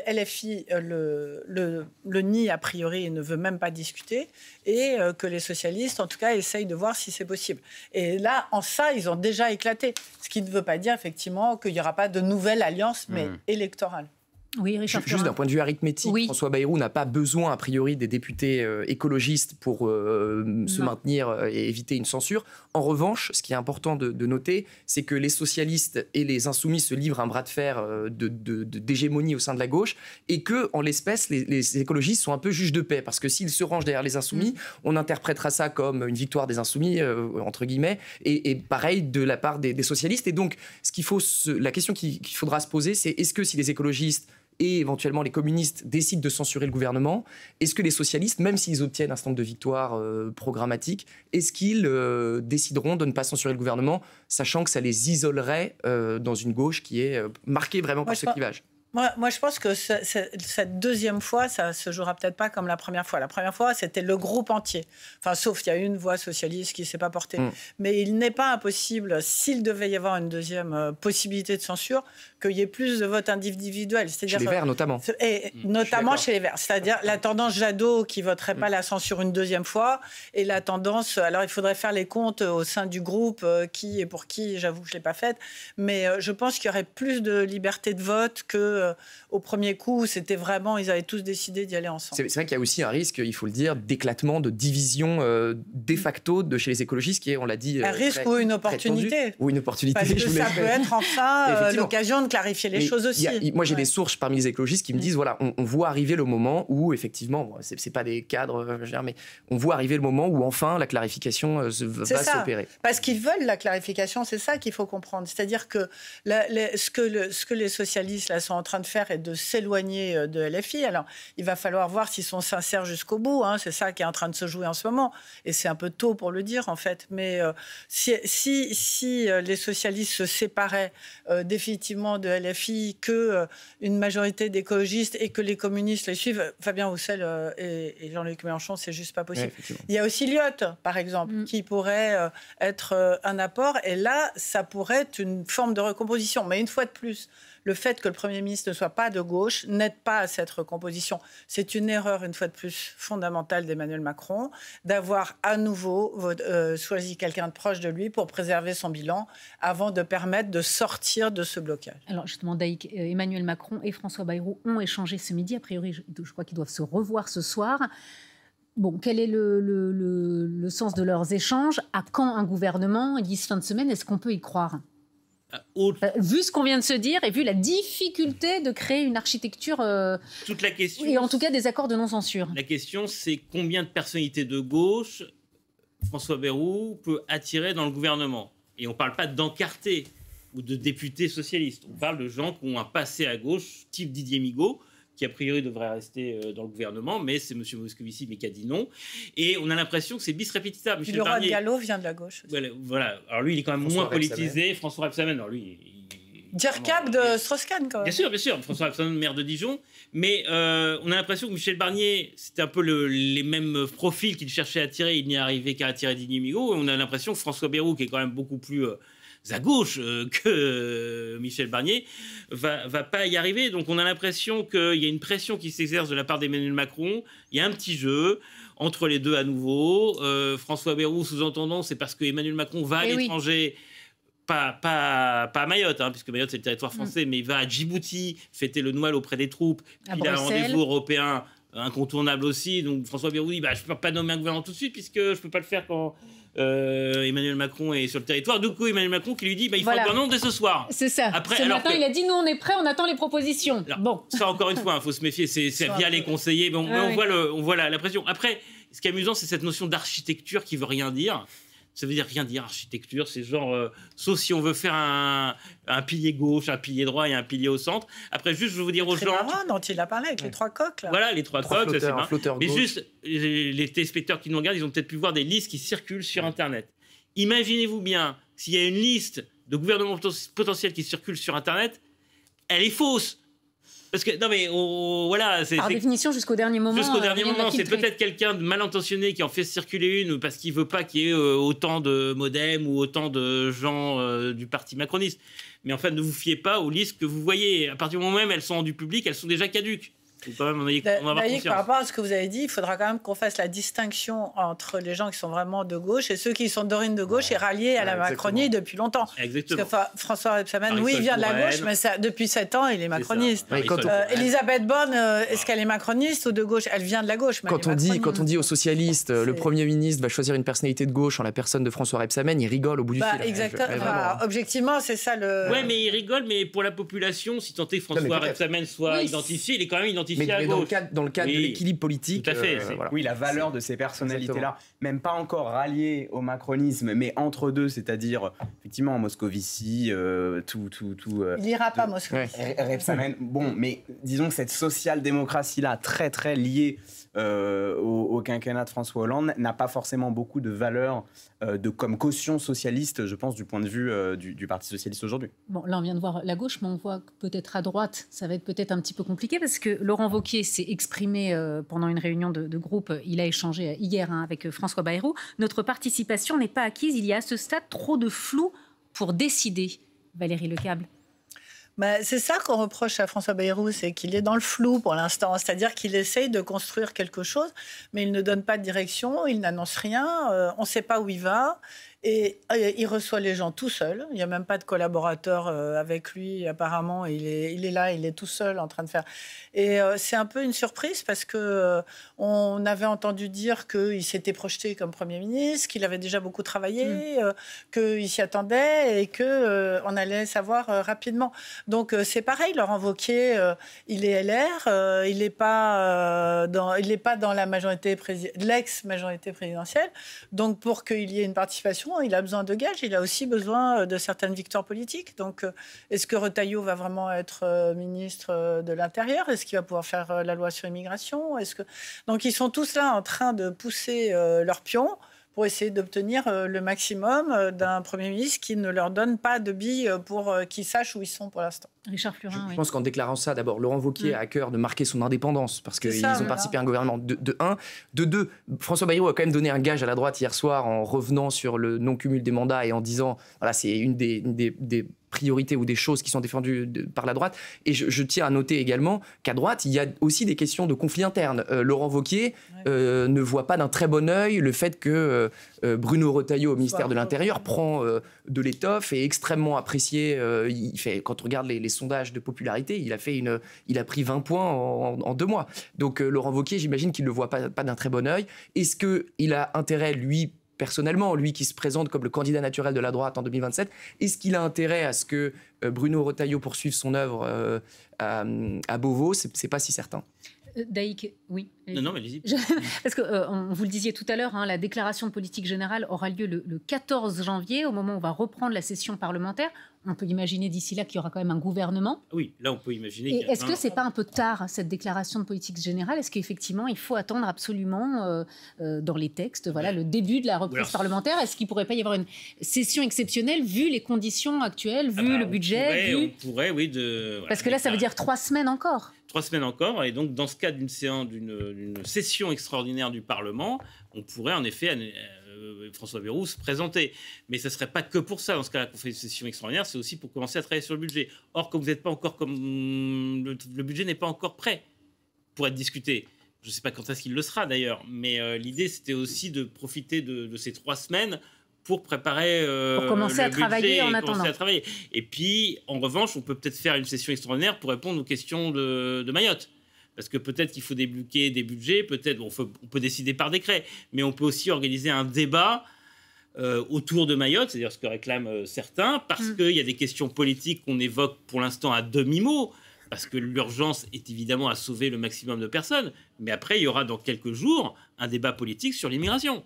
LFI le nie a priori et ne veut même pas discuter, et que les socialistes, en tout cas, essayent de voir si c'est possible. Et là, en ça, ils ont déjà éclaté. Ce qui ne veut pas dire, effectivement, qu'il n'y aura pas de nouvelle alliance, mais électorale. Oui, Richard Juste d'un point de vue arithmétique, François Bayrou n'a pas besoin, a priori, des députés écologistes pour se maintenir et éviter une censure. En revanche, ce qui est important de noter, c'est que les socialistes et les insoumis se livrent un bras de fer d'hégémonie au sein de la gauche, et que, en l'espèce, les écologistes sont un peu juges de paix, parce que s'ils se rangent derrière les insoumis, on interprétera ça comme une victoire des insoumis, entre guillemets, et pareil de la part des socialistes. Et donc, la question qu'il faudra se poser, c'est est-ce que si les écologistes et éventuellement les communistes décident de censurer le gouvernement, est-ce que les socialistes, même s'ils obtiennent un certain nombre de victoires programmatiques, est-ce qu'ils décideront de ne pas censurer le gouvernement, sachant que ça les isolerait dans une gauche qui est marquée vraiment par ce clivage? Moi, je pense que cette deuxième fois, ça se jouera peut-être pas comme la première fois. La première fois, c'était le groupe entier. Enfin, sauf qu'il y a une voix socialiste qui ne s'est pas portée. Mais il n'est pas impossible, s'il devait y avoir une deuxième possibilité de censure, qu'il y ait plus de votes individuels. Chez les Verts, notamment. Et notamment chez les Verts. C'est-à-dire la tendance Jadot qui ne voterait pas la censure une deuxième fois, et la tendance... Alors, il faudrait faire les comptes au sein du groupe, qui et pour qui, j'avoue que je ne l'ai pas faite. Mais je pense qu'il y aurait plus de liberté de vote que au premier coup, c'était vraiment, ils avaient tous décidé d'y aller ensemble. C'est vrai qu'il y a aussi un risque, il faut le dire, d'éclatement, de division de facto de chez les écologistes, qui est, on l'a dit, un risque ou une opportunité. Ou une opportunité. Parce que ça peut être enfin l'occasion de clarifier les choses aussi. Moi, j'ai des sources parmi les écologistes qui me disent, voilà, on voit arriver le moment où, effectivement, bon, c'est pas des cadres, mais on voit arriver le moment où, enfin, la clarification va s'opérer. Parce qu'ils veulent la clarification, c'est ça qu'il faut comprendre. C'est-à-dire que ce que les socialistes là, sont en train train de faire est de s'éloigner de LFI. Alors, il va falloir voir s'ils sont sincères jusqu'au bout. Hein. C'est ça qui est en train de se jouer en ce moment. Et c'est un peu tôt pour le dire, en fait. Mais si les socialistes se séparaient définitivement de LFI, qu'une majorité d'écologistes et que les communistes les suivent, Fabien Roussel et Jean-Luc Mélenchon, c'est juste pas possible. Ouais, il y a aussi Lyotte, par exemple, qui pourrait être un apport. Et là, ça pourrait être une forme de recomposition. Mais une fois de plus, le fait que le Premier ministre ne soit pas de gauche n'aide pas à cette recomposition. C'est une erreur, une fois de plus, fondamentale d'Emmanuel Macron, d'avoir à nouveau choisi quelqu'un de proche de lui pour préserver son bilan avant de permettre de sortir de ce blocage. Alors justement, Daïk, Emmanuel Macron et François Bayrou ont échangé ce midi. A priori, je crois qu'ils doivent se revoir ce soir. Bon, quel est le sens de leurs échanges? À quand un gouvernement? Ils disent fin de semaine. Est-ce qu'on peut y croire? Vu ce qu'on vient de se dire et vu la difficulté de créer une architecture toute la question, et en tout cas des accords de non-censure. La question, c'est combien de personnalités de gauche François Bayrou peut attirer dans le gouvernement. Et on ne parle pas d'encartés ou de députés socialistes. On parle de gens qui ont un passé à gauche, type Didier Migaud, qui a priori devrait rester dans le gouvernement, mais c'est M. Moscovici qui a dit non. Et on a l'impression que c'est bis repetita. Le roi Diallo vient de la gauche. Voilà. Alors lui, il est quand même moins politisé. François Rebsamen, alors lui... Dirk de Strauss-Kahn, quand même. Bien sûr. François Rebsamen, maire de Dijon. Mais on a l'impression que Michel Barnier, c'était un peu les mêmes profils qu'il cherchait à attirer. Il n'y est arrivé qu'à attirer Didier Migaud. Et on a l'impression que François Bayrou, qui est quand même beaucoup plus... à gauche que Michel Barnier, va pas y arriver. Donc on a l'impression qu'il y a une pression qui s'exerce de la part d'Emmanuel Macron. Il y a un petit jeu entre les deux à nouveau. François Bayrou, sous-entendant, c'est parce que Emmanuel Macron va à l'étranger, pas à Mayotte, hein, puisque Mayotte c'est le territoire français, mais il va à Djibouti fêter le Noël auprès des troupes. Il a un rendez-vous européen incontournable aussi. Donc François Bayrou dit je ne peux pas nommer un gouvernement tout de suite puisque je ne peux pas le faire quand Emmanuel Macron est sur le territoire. Du coup, Emmanuel Macron qui lui dit il faut un gouvernement dès ce soir. C'est ça. Ce matin, il a dit nous on est prêts, on attend les propositions. Alors, bon. Ça, encore une fois, il faut se méfier. C'est via les conseillers. Bon, on voit la pression. Après, ce qui est amusant, c'est cette notion d'architecture qui veut rien dire. Ça veut dire rien dire, architecture. C'est genre, sauf si on veut faire un pilier gauche, un pilier droit et un pilier au centre. Après, juste, je veux vous dire aux gens... C'est dont il a parlé avec les trois coques. Là. Voilà, les trois coques, ça c'est bien. Mais gauche. juste, les téléspectateurs qui nous regardent, ils ont peut-être pu voir des listes qui circulent sur Internet. Imaginez-vous bien, s'il y a une liste de gouvernements potentiels qui circulent sur Internet, elle est fausse. Parce que, non mais, voilà... Par définition, jusqu'au dernier moment... Jusqu'au dernier moment, c'est peut-être quelqu'un de mal intentionné qui en fait circuler une parce qu'il ne veut pas qu'il y ait autant de modem ou autant de gens du parti macroniste. Mais enfin, ne vous fiez pas aux listes que vous voyez. À partir du moment même, elles sont rendues publiques, elles sont déjà caduques. Quand même, par rapport à ce que vous avez dit, il faudra quand même qu'on fasse la distinction entre les gens qui sont vraiment de gauche et ceux qui sont d'origine de gauche et ralliés à la Macronie depuis longtemps. Exactement. Parce que François Rebsamen, il vient de la gauche, mais depuis 7 ans, il est macroniste. Elisabeth Borne, est-ce qu'elle est macroniste ou de gauche? Elle vient de la gauche. Quand on dit aux socialistes, le Premier ministre va choisir une personnalité de gauche en la personne de François Rebsamen, il rigole au bout du fil. Exactement. Objectivement, c'est ça le... Oui, mais il rigole, mais pour la population, si tant est que François Rebsamen soit identifié, il est quand même identifié. Mais dans le cadre de l'équilibre politique, tout à fait, voilà. Oui, la valeur de ces personnalités-là, même pas encore ralliées au macronisme, mais entre deux, c'est-à-dire effectivement Moscovici, il n'ira pas Moscovici. Rebsamen. Bon, mais disons que cette social-démocratie-là, très très liée au quinquennat de François Hollande, n'a pas forcément beaucoup de valeur comme caution socialiste, je pense, du point de vue du Parti socialiste aujourd'hui. Bon, là, on vient de voir la gauche, mais on voit que peut-être à droite, ça va être peut-être un petit peu compliqué parce que Laurent Wauquiez s'est exprimé pendant une réunion de groupe. Il a échangé hier avec François Bayrou. Notre participation n'est pas acquise. Il y a à ce stade trop de flou pour décider. Valérie Lecable. C'est ça qu'on reproche à François Bayrou, c'est qu'il est dans le flou pour l'instant. C'est-à-dire qu'il essaye de construire quelque chose, mais il ne donne pas de direction, il n'annonce rien, on ne sait pas où il va. Et il reçoit les gens tout seul. Il n'y a même pas de collaborateur avec lui, apparemment. Il est là, il est tout seul en train de faire. Et c'est un peu une surprise parce qu'on avait entendu dire qu'il s'était projeté comme Premier ministre, qu'il avait déjà beaucoup travaillé, qu'il s'y attendait et qu'on allait savoir rapidement. Donc c'est pareil, Laurent Wauquiez, il est LR, il n'est pas dans la majorité l'ex-majorité présidentielle. Donc pour qu'il y ait une participation, effectivement, il a besoin de gages, il a aussi besoin de certaines victoires politiques. Donc, est-ce que Retailleau va vraiment être ministre de l'Intérieur? Est-ce qu'il va pouvoir faire la loi sur l'immigration? Donc, ils sont tous là en train de pousser leurs pions pour essayer d'obtenir le maximum d'un Premier ministre qui ne leur donne pas de billes pour qu'ils sachent où ils sont pour l'instant. Richard Florin, Je pense qu'en déclarant ça, d'abord, Laurent Wauquiez a à cœur de marquer son indépendance parce qu'ils ont participé à un gouvernement de 1. De 2, François Bayrou a quand même donné un gage à la droite hier soir en revenant sur le non-cumul des mandats et en disant, voilà, c'est une des priorités ou des choses qui sont défendues par la droite. Et je tiens à noter également qu'à droite, il y a aussi des questions de conflits internes. Laurent Wauquiez ne voit pas d'un très bon œil le fait que Bruno Retailleau au ministère de l'Intérieur prend de l'étoffe et est extrêmement apprécié. Quand on regarde les sondages de popularité, il a pris 20 points en 2 mois. Donc Laurent Wauquiez, j'imagine qu'il ne le voit pas d'un très bon œil. Est-ce qu'il a intérêt, lui, personnellement, lui qui se présente comme le candidat naturel de la droite en 2027, est-ce qu'il a intérêt à ce que Bruno Retailleau poursuive son œuvre à Beauvau? C'est pas si certain. Daïk, oui. Non, mais allez-y. Parce que vous le disiez tout à l'heure, la déclaration de politique générale aura lieu le 14 janvier, au moment où on va reprendre la session parlementaire. On peut imaginer d'ici là qu'il y aura quand même un gouvernement. Oui, là on peut imaginer. Et est-ce que c'est pas un peu tard, cette déclaration de politique générale? Est-ce qu'effectivement il faut attendre absolument dans les textes, le début de la reprise parlementaire? Est-ce qu'il pourrait pas y avoir une session exceptionnelle vu les conditions actuelles, vu le budget? On pourrait, oui. Parce que là, ça veut dire 3 semaines encore. 3 semaines encore, et donc dans ce cas d'une session extraordinaire du Parlement, on pourrait en effet François Bayrou se présenter. Mais ça ne serait pas que pour ça. Dans ce cas-là, qu'on fait une session extraordinaire, c'est aussi pour commencer à travailler sur le budget. Or, comme vous n'êtes pas encore le budget n'est pas encore prêt pour être discuté. Je ne sais pas quand est-ce qu'il le sera d'ailleurs, mais l'idée c'était aussi de profiter de ces 3 semaines pour préparer pour commencer à travailler en attendant. Et puis, en revanche, on peut peut-être faire une session extraordinaire pour répondre aux questions de Mayotte. Parce que peut-être qu'il faut débloquer des budgets, peut-être on peut décider par décret, mais on peut aussi organiser un débat autour de Mayotte, c'est-à-dire ce que réclament certains, parce qu'il y a des questions politiques qu'on évoque pour l'instant à demi-mot, parce que l'urgence est évidemment à sauver le maximum de personnes, mais après il y aura dans quelques jours un débat politique sur l'immigration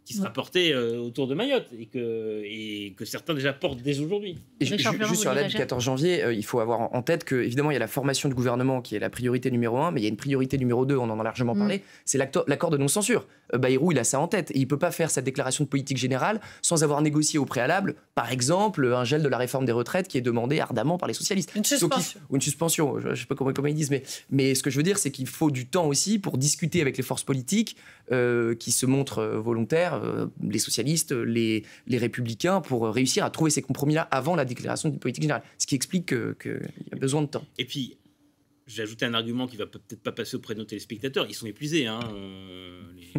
qui sera porté autour de Mayotte et que certains déjà portent dès aujourd'hui. Et juste sur la date du 14 janvier, il faut avoir en tête qu'évidemment, il y a la formation du gouvernement qui est la priorité numéro 1, mais il y a une priorité numéro 2, on en a largement parlé, c'est l'accord de non-censure. Bayrou, il a ça en tête. Et il ne peut pas faire sa déclaration de politique générale sans avoir négocié au préalable, par exemple, un gel de la réforme des retraites qui est demandé ardemment par les socialistes. Une suspension. Ou une suspension, je ne sais pas comment ils disent, mais ce que je veux dire, c'est qu'il faut du temps aussi pour discuter avec les forces politiques qui se montrent volontaires, les socialistes, les républicains, pour réussir à trouver ces compromis-là avant la déclaration de politique générale. Ce qui explique qu'il y a besoin de temps. Et puis, j'ai ajouté un argument qui ne va peut-être pas passer auprès de nos téléspectateurs. Ils sont épuisés,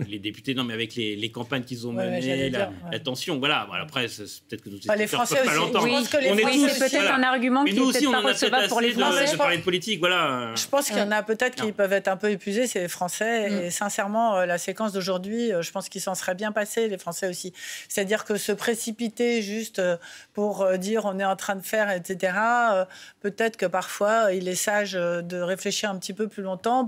les députés. Non, mais avec les campagnes qu'ils ont menées, la tension. Voilà. Après, peut-être que nos téléspectateurs ne peuvent pas l'entendre. C'est peut-être un argument qui est peut-être pas recevable pour les Français. De parler de politique, voilà. Je pense qu'il y en a peut-être qui peuvent être un peu épuisés, c'est les Français. Et sincèrement, la séquence d'aujourd'hui, je pense qu'ils s'en seraient bien passés, les Français aussi. C'est-à-dire que se précipiter juste pour dire on est en train de faire, etc., peut-être que parfois, il est sage de réfléchir un petit peu plus longtemps.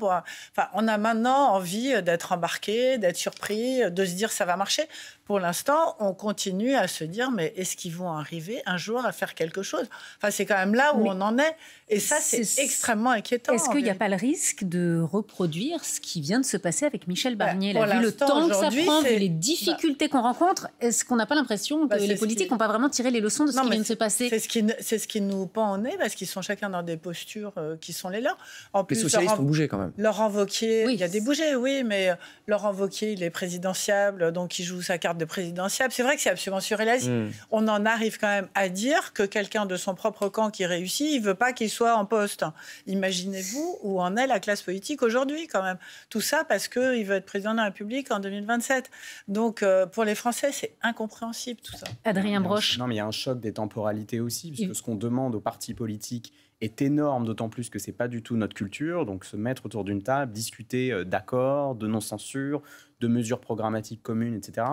On a maintenant envie d'être embarqué, d'être surpris, de se dire ça va marcher. Pour l'instant, on continue à se dire mais est-ce qu'ils vont arriver un jour à faire quelque chose? C'est quand même là où on en est. Et ça, c'est extrêmement inquiétant. Est-ce qu'il n'y a pas le risque de reproduire ce qui vient de se passer avec Michel Barnier? Vu le temps que ça prend, vu les difficultés qu'on rencontre, est-ce qu'on n'a pas l'impression que les politiques n'ont pas vraiment tiré les leçons de ce qui vient de se passer? C'est ce qui nous pend au nez, parce qu'ils sont chacun dans des postures qui sont les leurs. En plus, les socialistes ont bougé quand même. Laurent Wauquiez, il y a des bougés, oui, mais Laurent Wauquiez, il est présidentiable, donc il joue sa carte de présidentiable. C'est vrai que c'est absolument surréaliste. On en arrive quand même à dire que quelqu'un de son propre camp qui réussit, il ne veut pas qu'il soit en poste. Imaginez-vous où en est la classe politique aujourd'hui, quand même. Tout ça parce qu'il veut être président de la République en 2027. Donc, pour les Français, c'est incompréhensible, tout ça. Adrien Broche. Non, mais il y a un choc des temporalités aussi, puisque ce qu'on demande aux partis politiques est énorme, d'autant plus que c'est pas du tout notre culture. Donc se mettre autour d'une table, discuter d'accords, de non-censure, de mesures programmatiques communes, etc.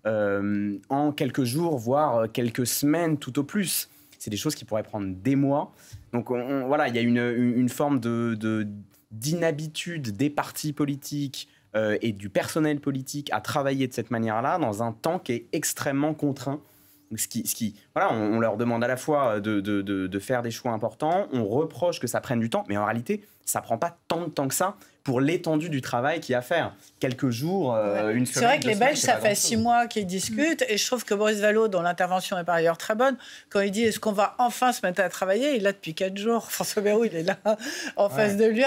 En quelques jours, voire quelques semaines tout au plus. C'est des choses qui pourraient prendre des mois. Donc voilà, il y a une forme d'inhabitude des partis politiques et du personnel politique à travailler de cette manière-là dans un temps qui est extrêmement contraint. Voilà, on leur demande à la fois de faire des choix importants, on reproche que ça prenne du temps, mais en réalité, ça prend pas tant de temps que ça pour l'étendue du travail qu'il y a à faire. Quelques jours, une semaine. C'est vrai que les Belges, ça fait 6 mois qu'ils discutent, et je trouve que Boris Vallaud, dont l'intervention est par ailleurs très bonne, quand il dit est-ce qu'on va enfin se mettre à travailler, il est là depuis 4 jours. François Bayrou, il est là en face de lui.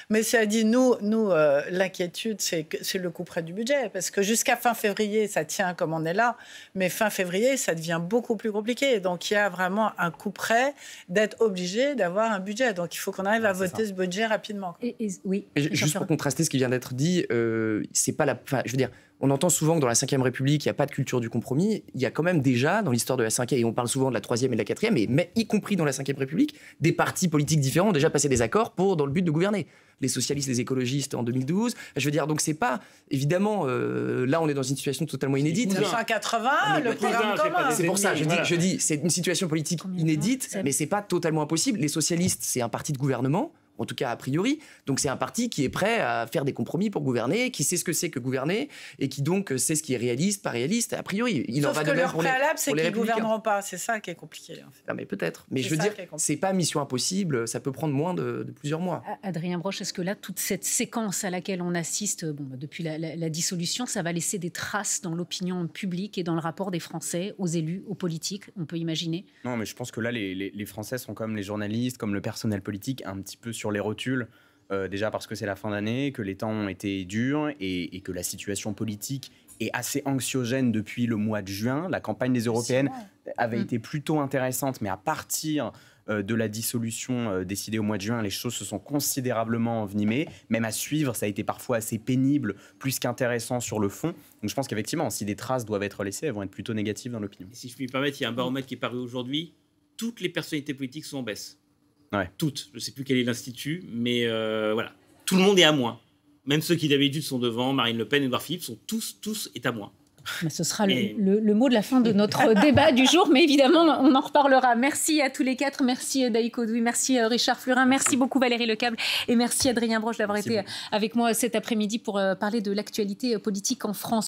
Mais ça dit, nous l'inquiétude, c'est le coup près du budget, parce que jusqu'à fin février, ça tient comme on est là, mais fin février, ça devient beaucoup plus compliqué. Donc il y a vraiment un coup près d'être obligé d'avoir un budget. Donc il faut qu'on arrive à voter ce budget rapidement. Oui. Juste pour contraster ce qui vient d'être dit, c'est pas la. Enfin, je veux dire, on entend souvent que dans la Ve République, il n'y a pas de culture du compromis. Il y a quand même déjà, dans l'histoire de la Ve, et on parle souvent de la Troisième et de la Quatrième, mais y compris dans la Ve République, des partis politiques différents ont déjà passé des accords dans le but de gouverner. Les socialistes, les écologistes en 2012. Je veux dire, donc c'est pas évidemment. Là, on est dans une situation totalement inédite. 1980, le programme commun. C'est pour ça, je dis, c'est une situation politique inédite, mais c'est pas totalement impossible. Les socialistes, c'est un parti de gouvernement. En tout cas, a priori. Donc, c'est un parti qui est prêt à faire des compromis pour gouverner, qui sait ce que c'est que gouverner, et qui donc sait ce qui est réaliste, pas réaliste, a priori. Sauf que leur préalable, c'est qu'ils ne gouverneront pas. C'est ça qui est compliqué. En fait. Non, mais peut-être. Mais je veux dire, c'est pas mission impossible. Ça peut prendre moins de plusieurs mois. Adrien Broche, est-ce que là, toute cette séquence à laquelle on assiste depuis la dissolution, ça va laisser des traces dans l'opinion publique et dans le rapport des Français aux élus, aux politiques, on peut imaginer? Non, mais je pense que là, les Français sont comme les journalistes, comme le personnel politique, un petit peu sur les rotules, déjà parce que c'est la fin d'année, que les temps ont été durs et que la situation politique est assez anxiogène depuis le mois de juin. La campagne des européennes avait été plutôt intéressante, mais à partir de la dissolution décidée au mois de juin, les choses se sont considérablement envenimées. Même à suivre, ça a été parfois assez pénible, plus qu'intéressant sur le fond. Donc je pense qu'effectivement, si des traces doivent être laissées, elles vont être plutôt négatives dans l'opinion. Et si je puis me permettre, il y a un baromètre qui est paru aujourd'hui. Toutes les personnalités politiques sont en baisse. Ouais. Toutes. Je ne sais plus quel est l'institut, mais voilà. Tout le monde est à moins. Même ceux qui d'habitude sont devant, Marine Le Pen, Édouard Philippe, sont tous est à moins. Mais ce sera le mot de la fin de notre débat du jour, mais évidemment, on en reparlera. Merci à tous les quatre. Merci Daïk Odoui, merci Richard Fleurin, merci beaucoup Valérie Lecable et merci Adrien Broche d'avoir été avec moi cet après-midi pour parler de l'actualité politique en France.